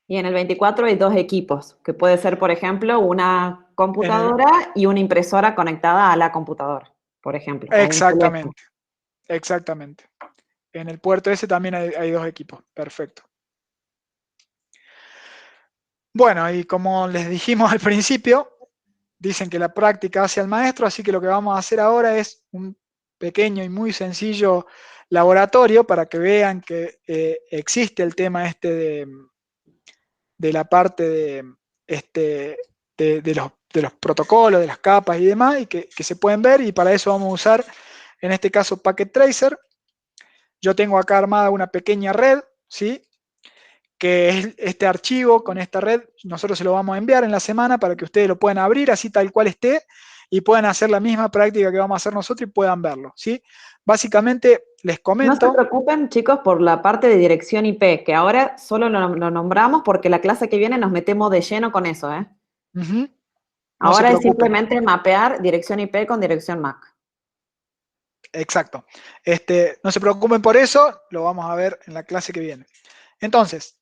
Y en el 24 hay dos equipos, que puede ser, por ejemplo, una En el, computadora y una impresora conectada a la computadora, por ejemplo, o un teléfono. exactamente, exactamente. En el puerto ese también hay dos equipos, perfecto. Bueno, y como les dijimos al principio, dicen que la práctica hace al maestro, así que lo que vamos a hacer ahora es un pequeño y muy sencillo laboratorio para que vean que existe el tema este de la parte de los protocolos, de las capas y demás, y que se pueden ver, y para eso vamos a usar, en este caso, Packet Tracer. Yo tengo acá armada una pequeña red, ¿sí? Que es este archivo con esta red, nosotros se lo vamos a enviar en la semana para que ustedes lo puedan abrir así tal cual esté y puedan hacer la misma práctica que vamos a hacer nosotros y puedan verlo, ¿sí? Básicamente, les No se comento. preocupen, chicos, por la parte de dirección IP, que ahora solo lo nombramos porque la clase que viene nos metemos de lleno con eso, ¿eh? No se Ahora es preocupen, simplemente mapear dirección IP con dirección MAC. exacto. No se preocupen por eso, lo vamos a ver en la clase que viene. Entonces,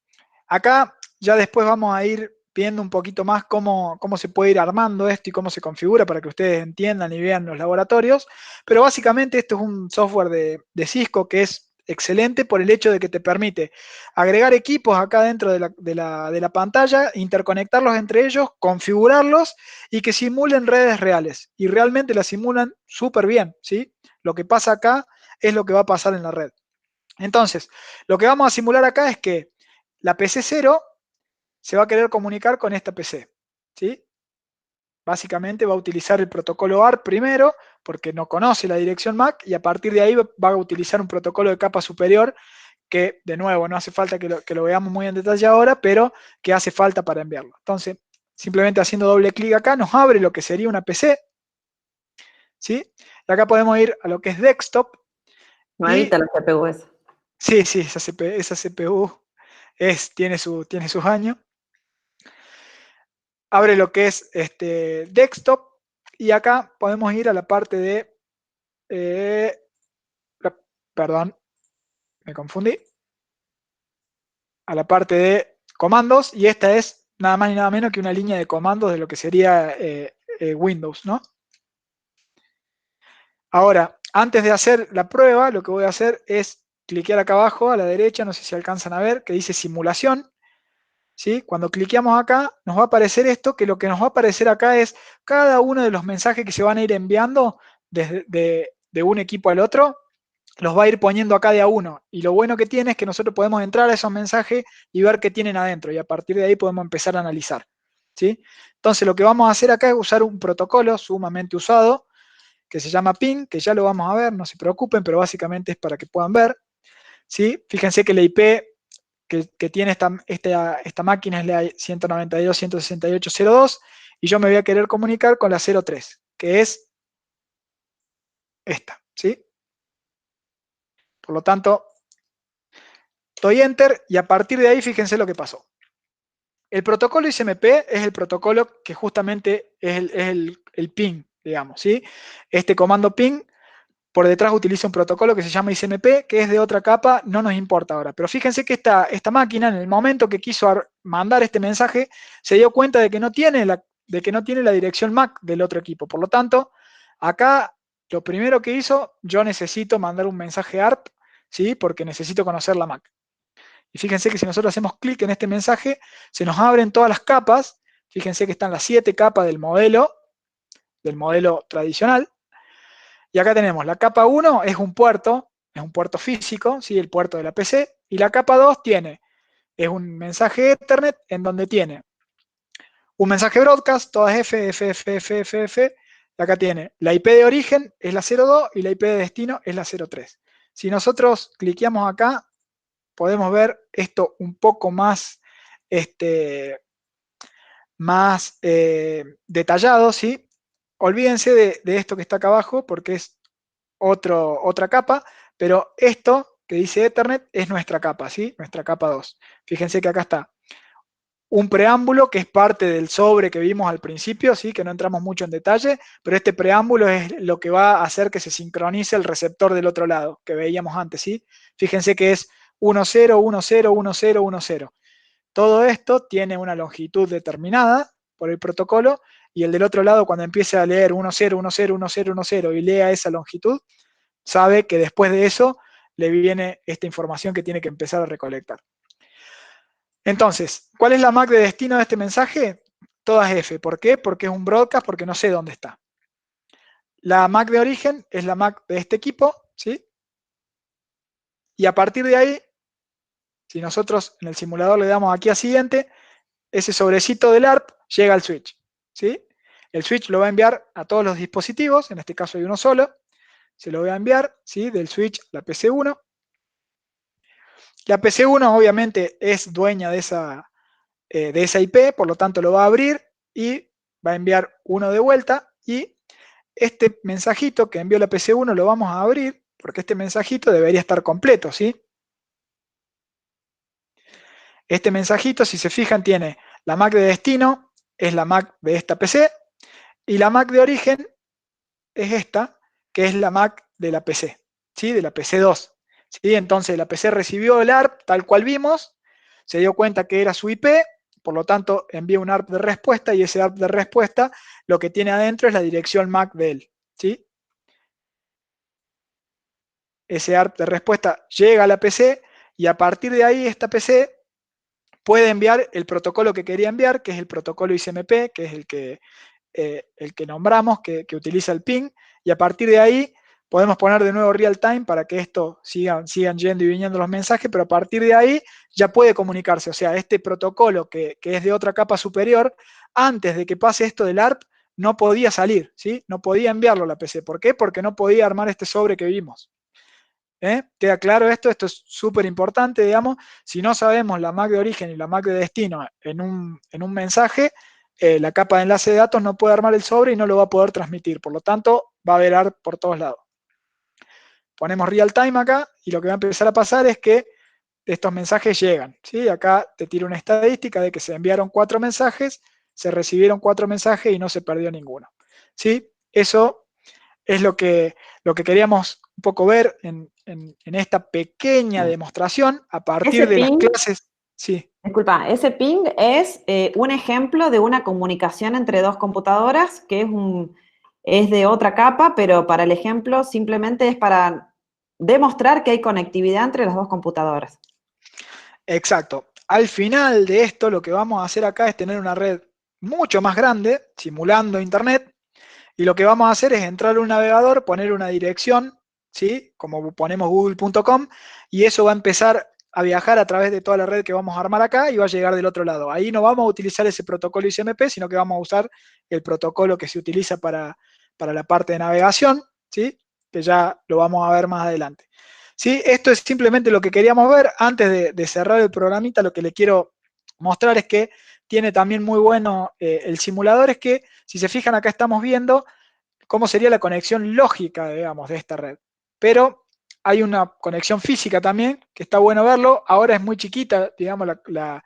acá ya después vamos a ir viendo un poquito más cómo se puede ir armando esto y cómo se configura para que ustedes entiendan y vean los laboratorios. Pero básicamente esto es un software de Cisco que es excelente por el hecho de que te permite agregar equipos acá dentro de la pantalla, interconectarlos entre ellos, configurarlos y que simulen redes reales. Y realmente las simulan súper bien, ¿sí? Lo que pasa acá es lo que va a pasar en la red. Entonces, lo que vamos a simular acá es que la PC 0 se va a querer comunicar con esta PC, ¿sí? Básicamente va a utilizar el protocolo ARP primero, porque no conoce la dirección MAC, y a partir de ahí va a utilizar un protocolo de capa superior que, de nuevo, no hace falta que lo veamos muy en detalle ahora, pero que hace falta para enviarlo. Entonces, simplemente haciendo doble clic acá, nos abre lo que sería una PC, ¿sí? Y acá podemos ir a lo que es desktop, y Nuevita la CPU esa. sí, sí, esa CPU tiene sus años. Abre lo que es desktop y acá podemos ir a la parte de, eh, perdón, me confundí, a la parte de comandos, y esta es nada más y nada menos que una línea de comandos de lo que sería Windows, ¿no? Ahora, antes de hacer la prueba, lo que voy a hacer es cliquear acá abajo a la derecha, no sé si alcanzan a ver, que dice simulación. ¿Sí? Cuando cliqueamos acá, nos va a aparecer esto, que lo que nos va a aparecer acá es cada uno de los mensajes que se van a ir enviando desde de un equipo al otro, los va a ir poniendo acá de a uno. Y lo bueno que tiene es que nosotros podemos entrar a esos mensajes y ver qué tienen adentro, y a partir de ahí podemos empezar a analizar, ¿sí? Entonces lo que vamos a hacer acá es usar un protocolo sumamente usado, que se llama PIN, que ya lo vamos a ver, no se preocupen, pero básicamente es para que puedan ver, ¿sí? Fíjense que la IP que tiene esta máquina es la 192.168.02, y yo me voy a querer comunicar con la 03, que es esta, ¿sí? Por lo tanto, doy Enter y a partir de ahí fíjense lo que pasó. El protocolo ICMP es el protocolo que justamente es el ping, digamos, ¿sí? Este comando ping por detrás utiliza un protocolo que se llama ICMP, que es de otra capa, no nos importa ahora. Pero fíjense que esta máquina, en el momento que quiso mandar este mensaje, se dio cuenta de que no tiene la dirección MAC del otro equipo. Por lo tanto, acá lo primero que hizo, yo necesito mandar un mensaje ARP, ¿sí? Porque necesito conocer la MAC. Y fíjense que si nosotros hacemos clic en este mensaje, se nos abren todas las capas. Fíjense que están las 7 capas del modelo tradicional. Y acá tenemos la capa 1, es un puerto físico, ¿sí? El puerto de la PC. Y la capa 2 es un mensaje Ethernet en donde tiene un mensaje broadcast, todas F, F, F, F, F, F. Y acá tiene la IP de origen, es la 02, y la IP de destino es la 03. Si nosotros cliqueamos acá, podemos ver esto un poco más, detallado, ¿sí? Olvídense de esto que está acá abajo porque es otra capa, pero esto que dice Ethernet es nuestra capa, ¿sí? Nuestra capa 2. Fíjense que acá está un preámbulo que es parte del sobre que vimos al principio, ¿sí? Que no entramos mucho en detalle, pero este preámbulo es lo que va a hacer que se sincronice el receptor del otro lado, que veíamos antes, ¿sí? Fíjense que es 10, 10, 10, 10. Todo esto tiene una longitud determinada por el protocolo y el del otro lado cuando empiece a leer 10, 10, 10, 10 y lea esa longitud, sabe que después de eso le viene esta información que tiene que empezar a recolectar. Entonces, ¿cuál es la MAC de destino de este mensaje? Todas F. ¿Por qué? Porque es un broadcast, porque no sé dónde está. La MAC de origen es la MAC de este equipo, ¿sí? Y a partir de ahí, si nosotros en el simulador le damos aquí a siguiente, ese sobrecito del ARP llega al switch, ¿sí? El switch lo va a enviar a todos los dispositivos, en este caso hay uno solo, se lo voy a enviar, ¿sí? Del switch a la PC1. La PC1 obviamente es dueña de esa IP, por lo tanto lo va a abrir y va a enviar uno de vuelta y este mensajito que envió la PC1 lo vamos a abrir porque este mensajito debería estar completo, ¿sí? Este mensajito, si se fijan, tiene la MAC de destino, es la MAC de esta PC, y la MAC de origen es esta, que es la MAC de la PC, ¿sí? De la PC2. ¿Sí? Entonces la PC recibió el ARP tal cual vimos, se dio cuenta que era su IP, por lo tanto envía un ARP de respuesta y ese ARP de respuesta lo que tiene adentro es la dirección MAC de él. ¿Sí? Ese ARP de respuesta llega a la PC y a partir de ahí esta PC puede enviar el protocolo que quería enviar, que es el protocolo ICMP, que es el que nombramos, que utiliza el ping, y a partir de ahí podemos poner de nuevo real time para que esto sigan yendo y viniendo los mensajes, pero a partir de ahí ya puede comunicarse. O sea, este protocolo que es de otra capa superior, antes de que pase esto del ARP, no podía salir, ¿sí? No podía enviarlo a la PC. ¿Por qué? Porque no podía armar este sobre que vimos. ¿Queda claro esto? Esto es súper importante, digamos. Si no sabemos la MAC de origen y la MAC de destino en un mensaje, la capa de enlace de datos no puede armar el sobre y no lo va a poder transmitir. Por lo tanto, va a haber ARP por todos lados. Ponemos real time acá y lo que va a empezar a pasar es que estos mensajes llegan. ¿Sí? Acá te tiro una estadística de que se enviaron 4 mensajes, se recibieron 4 mensajes y no se perdió ninguno. ¿Sí? Eso es lo que queríamos un poco ver en esta pequeña demostración a partir Ese de las ping, clases. Sí, disculpa, ese ping es un ejemplo de una comunicación entre dos computadoras que es de otra capa, pero para el ejemplo simplemente es para demostrar que hay conectividad entre las dos computadoras. exacto. Al final de esto, lo que vamos a hacer acá es tener una red mucho más grande, simulando Internet, y lo que vamos a hacer es entrar a un navegador, poner una dirección, ¿sí? Como ponemos google.com, y eso va a empezar a viajar a través de toda la red que vamos a armar acá y va a llegar del otro lado. Ahí no vamos a utilizar ese protocolo ICMP, sino que vamos a usar el protocolo que se utiliza para la parte de navegación, ¿sí? Que ya lo vamos a ver más adelante. ¿Sí? Esto es simplemente lo que queríamos ver. Antes de cerrar el programita, lo que le quiero mostrar es que tiene también muy bueno el simulador, es que si se fijan acá estamos viendo cómo sería la conexión lógica, digamos, de esta red. Pero hay una conexión física también, que está bueno verlo. Ahora es muy chiquita, digamos, la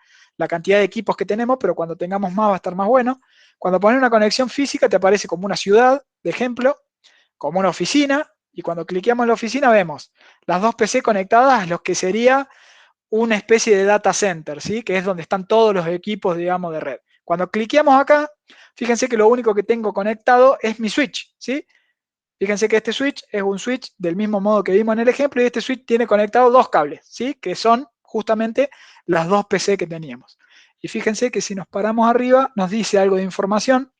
cantidad de equipos que tenemos, pero cuando tengamos más va a estar más bueno. Cuando pones una conexión física te aparece como una ciudad, de ejemplo, como una oficina, Y cuando cliqueamos en la oficina vemos las dos PC conectadas a lo que sería una especie de data center, ¿sí? Que es donde están todos los equipos, digamos, de red. Cuando cliqueamos acá, fíjense que lo único que tengo conectado es mi switch, ¿sí? Fíjense que este switch es un switch del mismo modo que vimos en el ejemplo y este switch tiene conectado dos cables, ¿sí? Que son justamente las dos PC que teníamos. Y fíjense que si nos paramos arriba nos dice algo de información,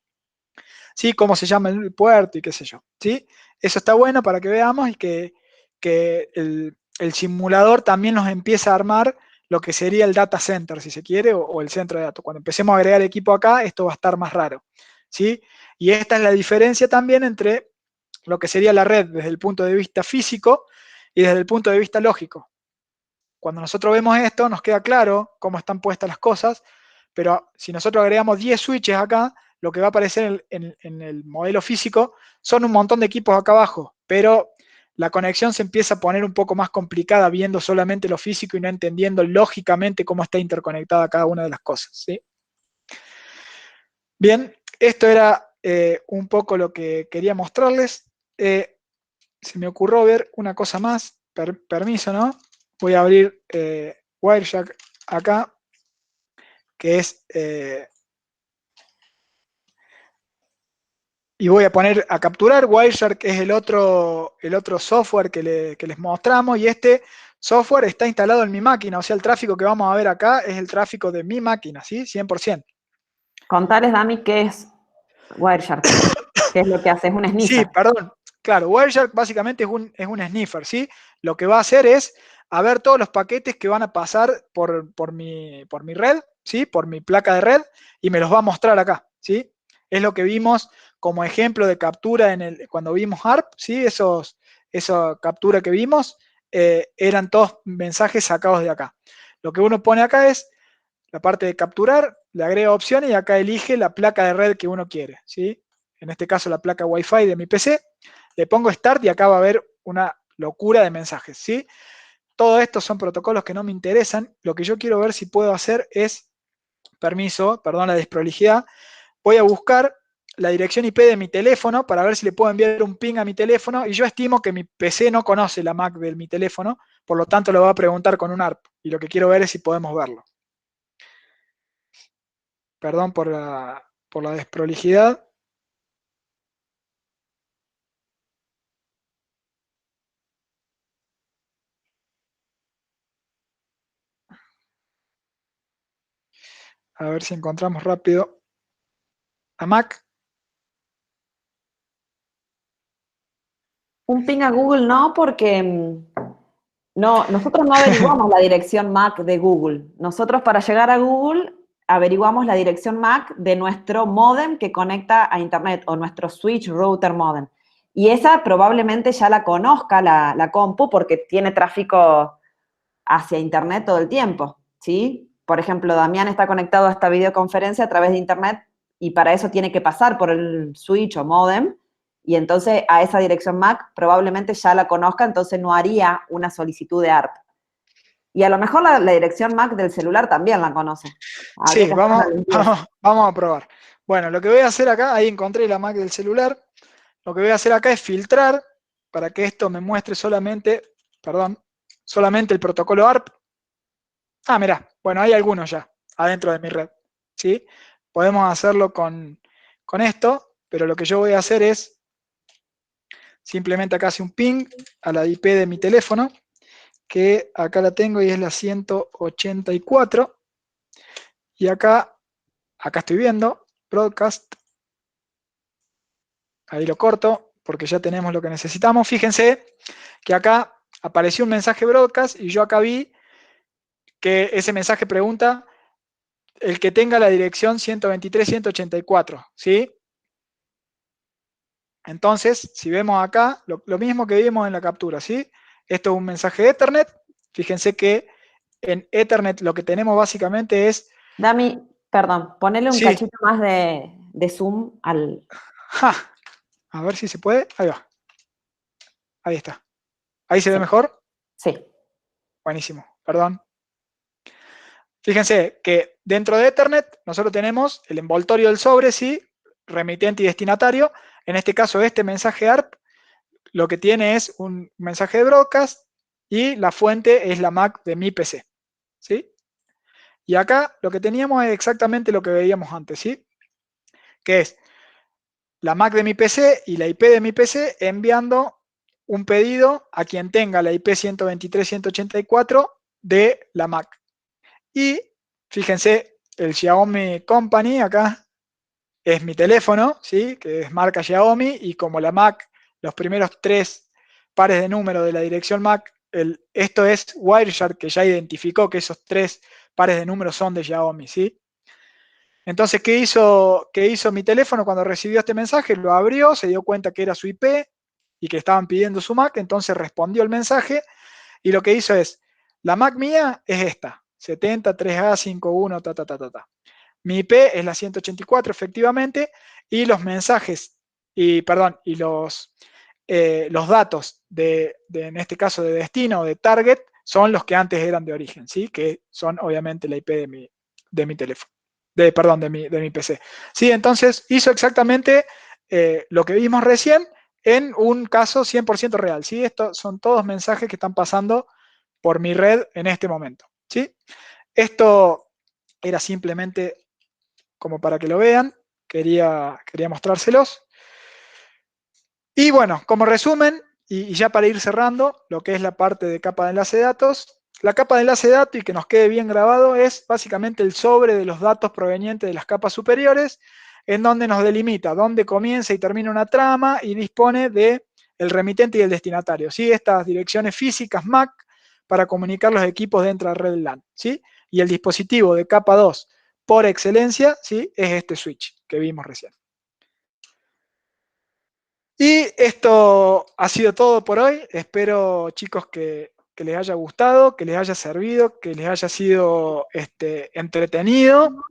¿sí? Cómo se llama el puerto y qué sé yo, ¿sí? Eso está bueno para que veamos y que el simulador también nos empieza a armar lo que sería el data center, si se quiere, o el centro de datos. Cuando empecemos a agregar equipo acá, esto va a estar más raro, ¿sí? Y esta es la diferencia también entre lo que sería la red desde el punto de vista físico y desde el punto de vista lógico. Cuando nosotros vemos esto, nos queda claro cómo están puestas las cosas, pero si nosotros agregamos 10 switches acá, lo que va a aparecer en el modelo físico son un montón de equipos acá abajo, pero la conexión se empieza a poner un poco más complicada viendo solamente lo físico y no entendiendo lógicamente cómo está interconectada cada una de las cosas, ¿sí? Bien, esto era un poco lo que quería mostrarles. Se me ocurrió ver una cosa más, permiso, ¿no? Voy a abrir Wireshark acá, que es, y voy a poner a capturar. Wireshark es el otro software que les mostramos, y este software está instalado en mi máquina, o sea, el tráfico que vamos a ver acá es el tráfico de mi máquina, ¿sí? 100%. Contales, Dami, qué es Wireshark. ¿Qué es lo que hace? Es un Sí, sniffer. perdón. Claro, Wireshark básicamente es un sniffer, ¿sí? Lo que va a hacer es a ver todos los paquetes que van a pasar por mi red, ¿sí? Por mi placa de red, y me los va a mostrar acá, ¿sí? Es lo que vimos como ejemplo de captura cuando vimos ARP, ¿sí? Esa captura que vimos eran todos mensajes sacados de acá. Lo que uno pone acá es la parte de capturar, le agrega opciones y acá elige la placa de red que uno quiere, ¿sí? En este caso la placa Wi-Fi de mi PC, le pongo Start y acá va a haber una locura de mensajes, ¿sí? Todo esto son protocolos que no me interesan. Lo que yo quiero ver si puedo hacer es, permiso, perdón la desprolijidad, voy a buscar la dirección IP de mi teléfono para ver si le puedo enviar un ping a mi teléfono, y yo estimo que mi PC no conoce la MAC de mi teléfono, por lo tanto lo va a preguntar con un ARP, y lo que quiero ver es si podemos verlo. Perdón por la desprolijidad. A ver si encontramos rápido a Mac. Un ping a Google no, porque no, nosotros no averiguamos la dirección MAC de Google. Nosotros para llegar a Google averiguamos la dirección MAC de nuestro modem que conecta a Internet o nuestro switch router modem. Y esa probablemente ya la conozca la compu porque tiene tráfico hacia Internet todo el tiempo, ¿sí? Por ejemplo, Damián está conectado a esta videoconferencia a través de Internet y para eso tiene que pasar por el switch o modem, y entonces a esa dirección MAC probablemente ya la conozca, entonces no haría una solicitud de ARP. Y a lo mejor la dirección MAC del celular también la conoce. Habría Sí, que hacer una limpieza. vamos a probar. Bueno, lo que voy a hacer acá, ahí encontré la Mac del celular. Lo que voy a hacer acá es filtrar para que esto me muestre solamente, perdón, solamente el protocolo ARP. Ah, mirá, bueno, hay algunos ya adentro de mi red, ¿sí? Podemos hacerlo con esto, pero lo que yo voy a hacer es simplemente acá hace un ping a la IP de mi teléfono, que acá la tengo y es la 184. Y acá estoy viendo, broadcast, ahí lo corto, porque ya tenemos lo que necesitamos. Fíjense que acá apareció un mensaje broadcast y yo acá vi que ese mensaje pregunta el que tenga la dirección 123.184, ¿sí? Entonces, si vemos acá, lo mismo que vimos en la captura, ¿sí? Esto es un mensaje Ethernet. Fíjense que en Ethernet lo que tenemos básicamente es, Dami, perdón, ponele un sí, cachito más de zoom al... ja, a ver si se puede, ahí va, ahí está. Ahí se ve Sí, mejor, sí. buenísimo, perdón. Fíjense que dentro de Ethernet nosotros tenemos el envoltorio del sobre, ¿sí? Remitente y destinatario. En este caso, este mensaje ARP lo que tiene es un mensaje de broadcast y la fuente es la MAC de mi PC, ¿sí? Y acá lo que teníamos es exactamente lo que veíamos antes, ¿sí? Que es la MAC de mi PC y la IP de mi PC enviando un pedido a quien tenga la IP 123.184 de la MAC. Y fíjense, el Xiaomi Company acá es mi teléfono, ¿sí? Que es marca Xiaomi, y como la MAC, los primeros 3 pares de número de la dirección MAC, esto es Wireshark, que ya identificó que esos 3 pares de números son de Xiaomi, ¿sí? Entonces, qué hizo mi teléfono cuando recibió este mensaje? Lo abrió, se dio cuenta que era su IP y que estaban pidiendo su MAC, entonces respondió el mensaje y lo que hizo es, la MAC mía es esta, 70.3A51, ta, ta, ta, ta, ta. Mi IP es la 184 efectivamente, y los mensajes, y los datos en este caso de destino o de target, son los que antes eran de origen, ¿sí? Que son obviamente la IP de mi teléfono, de mi PC. ¿Sí? Entonces hizo exactamente lo que vimos recién en un caso 100% real, ¿sí? Estos son todos mensajes que están pasando por mi red en este momento, ¿sí? Esto era simplemente como para que lo vean, quería mostrárselos. Y bueno, como resumen, y ya para ir cerrando, lo que es la parte de capa de enlace de datos, la capa de enlace de datos, y que nos quede bien grabado, es básicamente el sobre de los datos provenientes de las capas superiores, en donde nos delimita dónde comienza y termina una trama y dispone de el remitente y el destinatario, ¿sí? Estas direcciones físicas MAC para comunicar los equipos dentro de la red LAN, ¿sí? Y el dispositivo de capa 2 por excelencia, ¿sí? Es este switch que vimos recién. Y esto ha sido todo por hoy. Espero, chicos, que les haya gustado, que les haya servido, que les haya sido entretenido.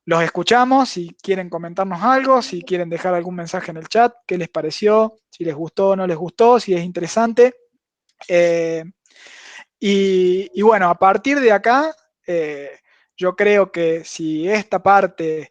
Los escuchamos si quieren comentarnos algo, si quieren dejar algún mensaje en el chat, qué les pareció, si les gustó o no les gustó, si es interesante. Eh, y bueno, a partir de acá, yo creo que si esta parte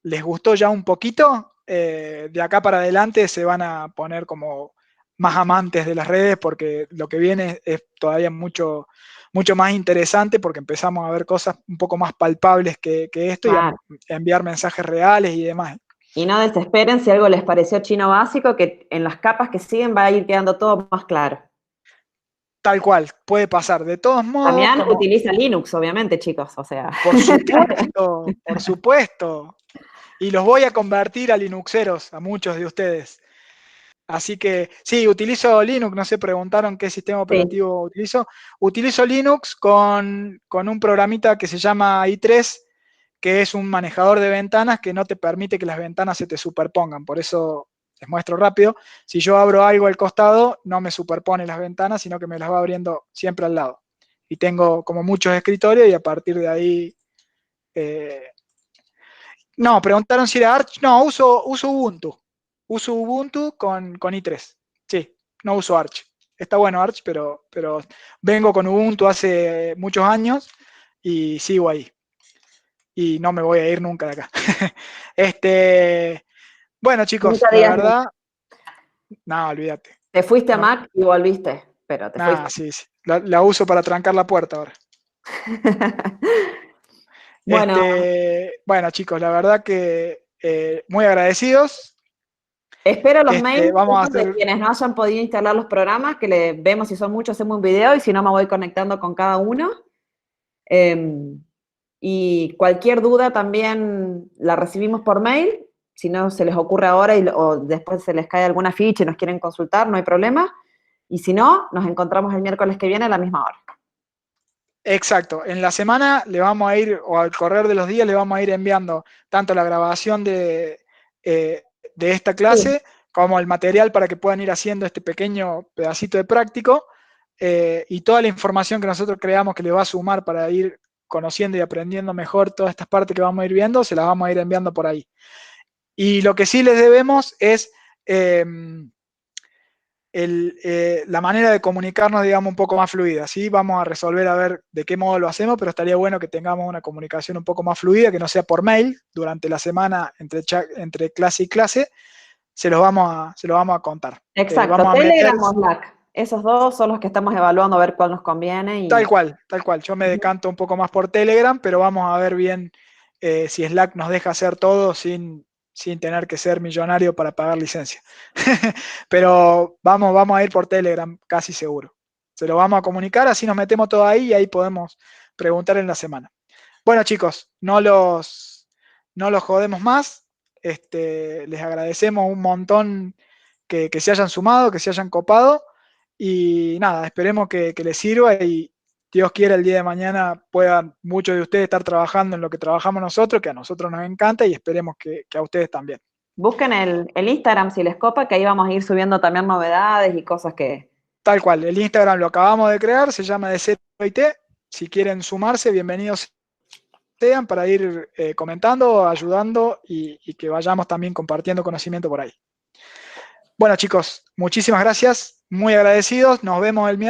les gustó ya un poquito, de acá para adelante se van a poner como más amantes de las redes, porque lo que viene es todavía mucho, mucho más interesante, porque empezamos a ver cosas un poco más palpables que esto, y a Claro. enviar mensajes reales y demás. Y no desesperen si algo les pareció chino básico, que en las capas que siguen va a ir quedando todo más claro. Tal cual, puede pasar. De todos modos, También como utiliza Linux, obviamente, chicos, o sea. por supuesto, por supuesto. Y los voy a convertir a Linuxeros, a muchos de ustedes. Así que sí, utilizo Linux, no se preguntaron qué sistema Sí. operativo utilizo. Utilizo Linux con un programita que se llama i3, que es un manejador de ventanas que no te permite que las ventanas se te superpongan. Por eso les muestro rápido. Si yo abro algo al costado, no me superpone las ventanas, sino que me las va abriendo siempre al lado. Y tengo como muchos escritorios y a partir de ahí... eh, no, preguntaron si era Arch. No, uso Ubuntu. Uso Ubuntu con i3. Sí, no uso Arch. Está bueno Arch, pero vengo con Ubuntu hace muchos años y sigo ahí. Y no me voy a ir nunca de acá. Bueno, chicos, Nunca la digas nunca. verdad, nada, olvídate. Te fuiste a No, Mac y volviste, pero te nada, fuiste. sí, sí. La uso para trancar la puerta ahora. Bueno, Bueno, chicos, la verdad que muy agradecidos. espero los mails Vamos a de hacer. quienes no hayan podido instalar los programas, que le vemos si son muchos, hacemos un video y si no me voy conectando con cada uno. Eh, y cualquier duda también la recibimos por mail. Si no se les ocurre ahora o después se les cae alguna ficha y nos quieren consultar, no hay problema. Y si no, nos encontramos el miércoles que viene a la misma hora. Exacto, en la semana le vamos a ir, o al correr de los días, le vamos a ir enviando tanto la grabación de esta Sí. clase como el material para que puedan ir haciendo este pequeño pedacito de práctico, y toda la información que nosotros creamos que le va a sumar para ir conociendo y aprendiendo mejor todas estas partes que vamos a ir viendo, se las vamos a ir enviando por ahí. Y lo que sí les debemos es... la manera de comunicarnos, digamos, un poco más fluida, ¿sí? Vamos a resolver a ver de qué modo lo hacemos, pero estaría bueno que tengamos una comunicación un poco más fluida, que no sea por mail durante la semana entre clase y clase, se los vamos a contar. Exacto, Vamos a meter, Telegram o Slack. Esos dos son los que estamos evaluando a ver cuál nos conviene tal y cual, tal cual. Yo me decanto un poco más por Telegram, pero vamos a ver bien si Slack nos deja hacer todo sin tener que ser millonario para pagar licencia. Pero vamos a ir por Telegram, casi seguro. Se lo vamos a comunicar, así nos metemos todo ahí y ahí podemos preguntar en la semana. Bueno, chicos, no los jodemos más. Les agradecemos un montón que se hayan sumado, que se hayan copado. Y nada, esperemos que les sirva y Dios quiera el día de mañana puedan muchos de ustedes estar trabajando en lo que trabajamos nosotros, que a nosotros nos encanta y esperemos que a ustedes también. busquen el Instagram si les copa, que ahí vamos a ir subiendo también novedades y cosas que... Tal cual, el Instagram lo acabamos de crear, se llama de ZIT. Si quieren sumarse, bienvenidos sean para ir comentando, ayudando y que vayamos también compartiendo conocimiento por ahí. Bueno, chicos, muchísimas gracias, muy agradecidos. Nos vemos el miércoles.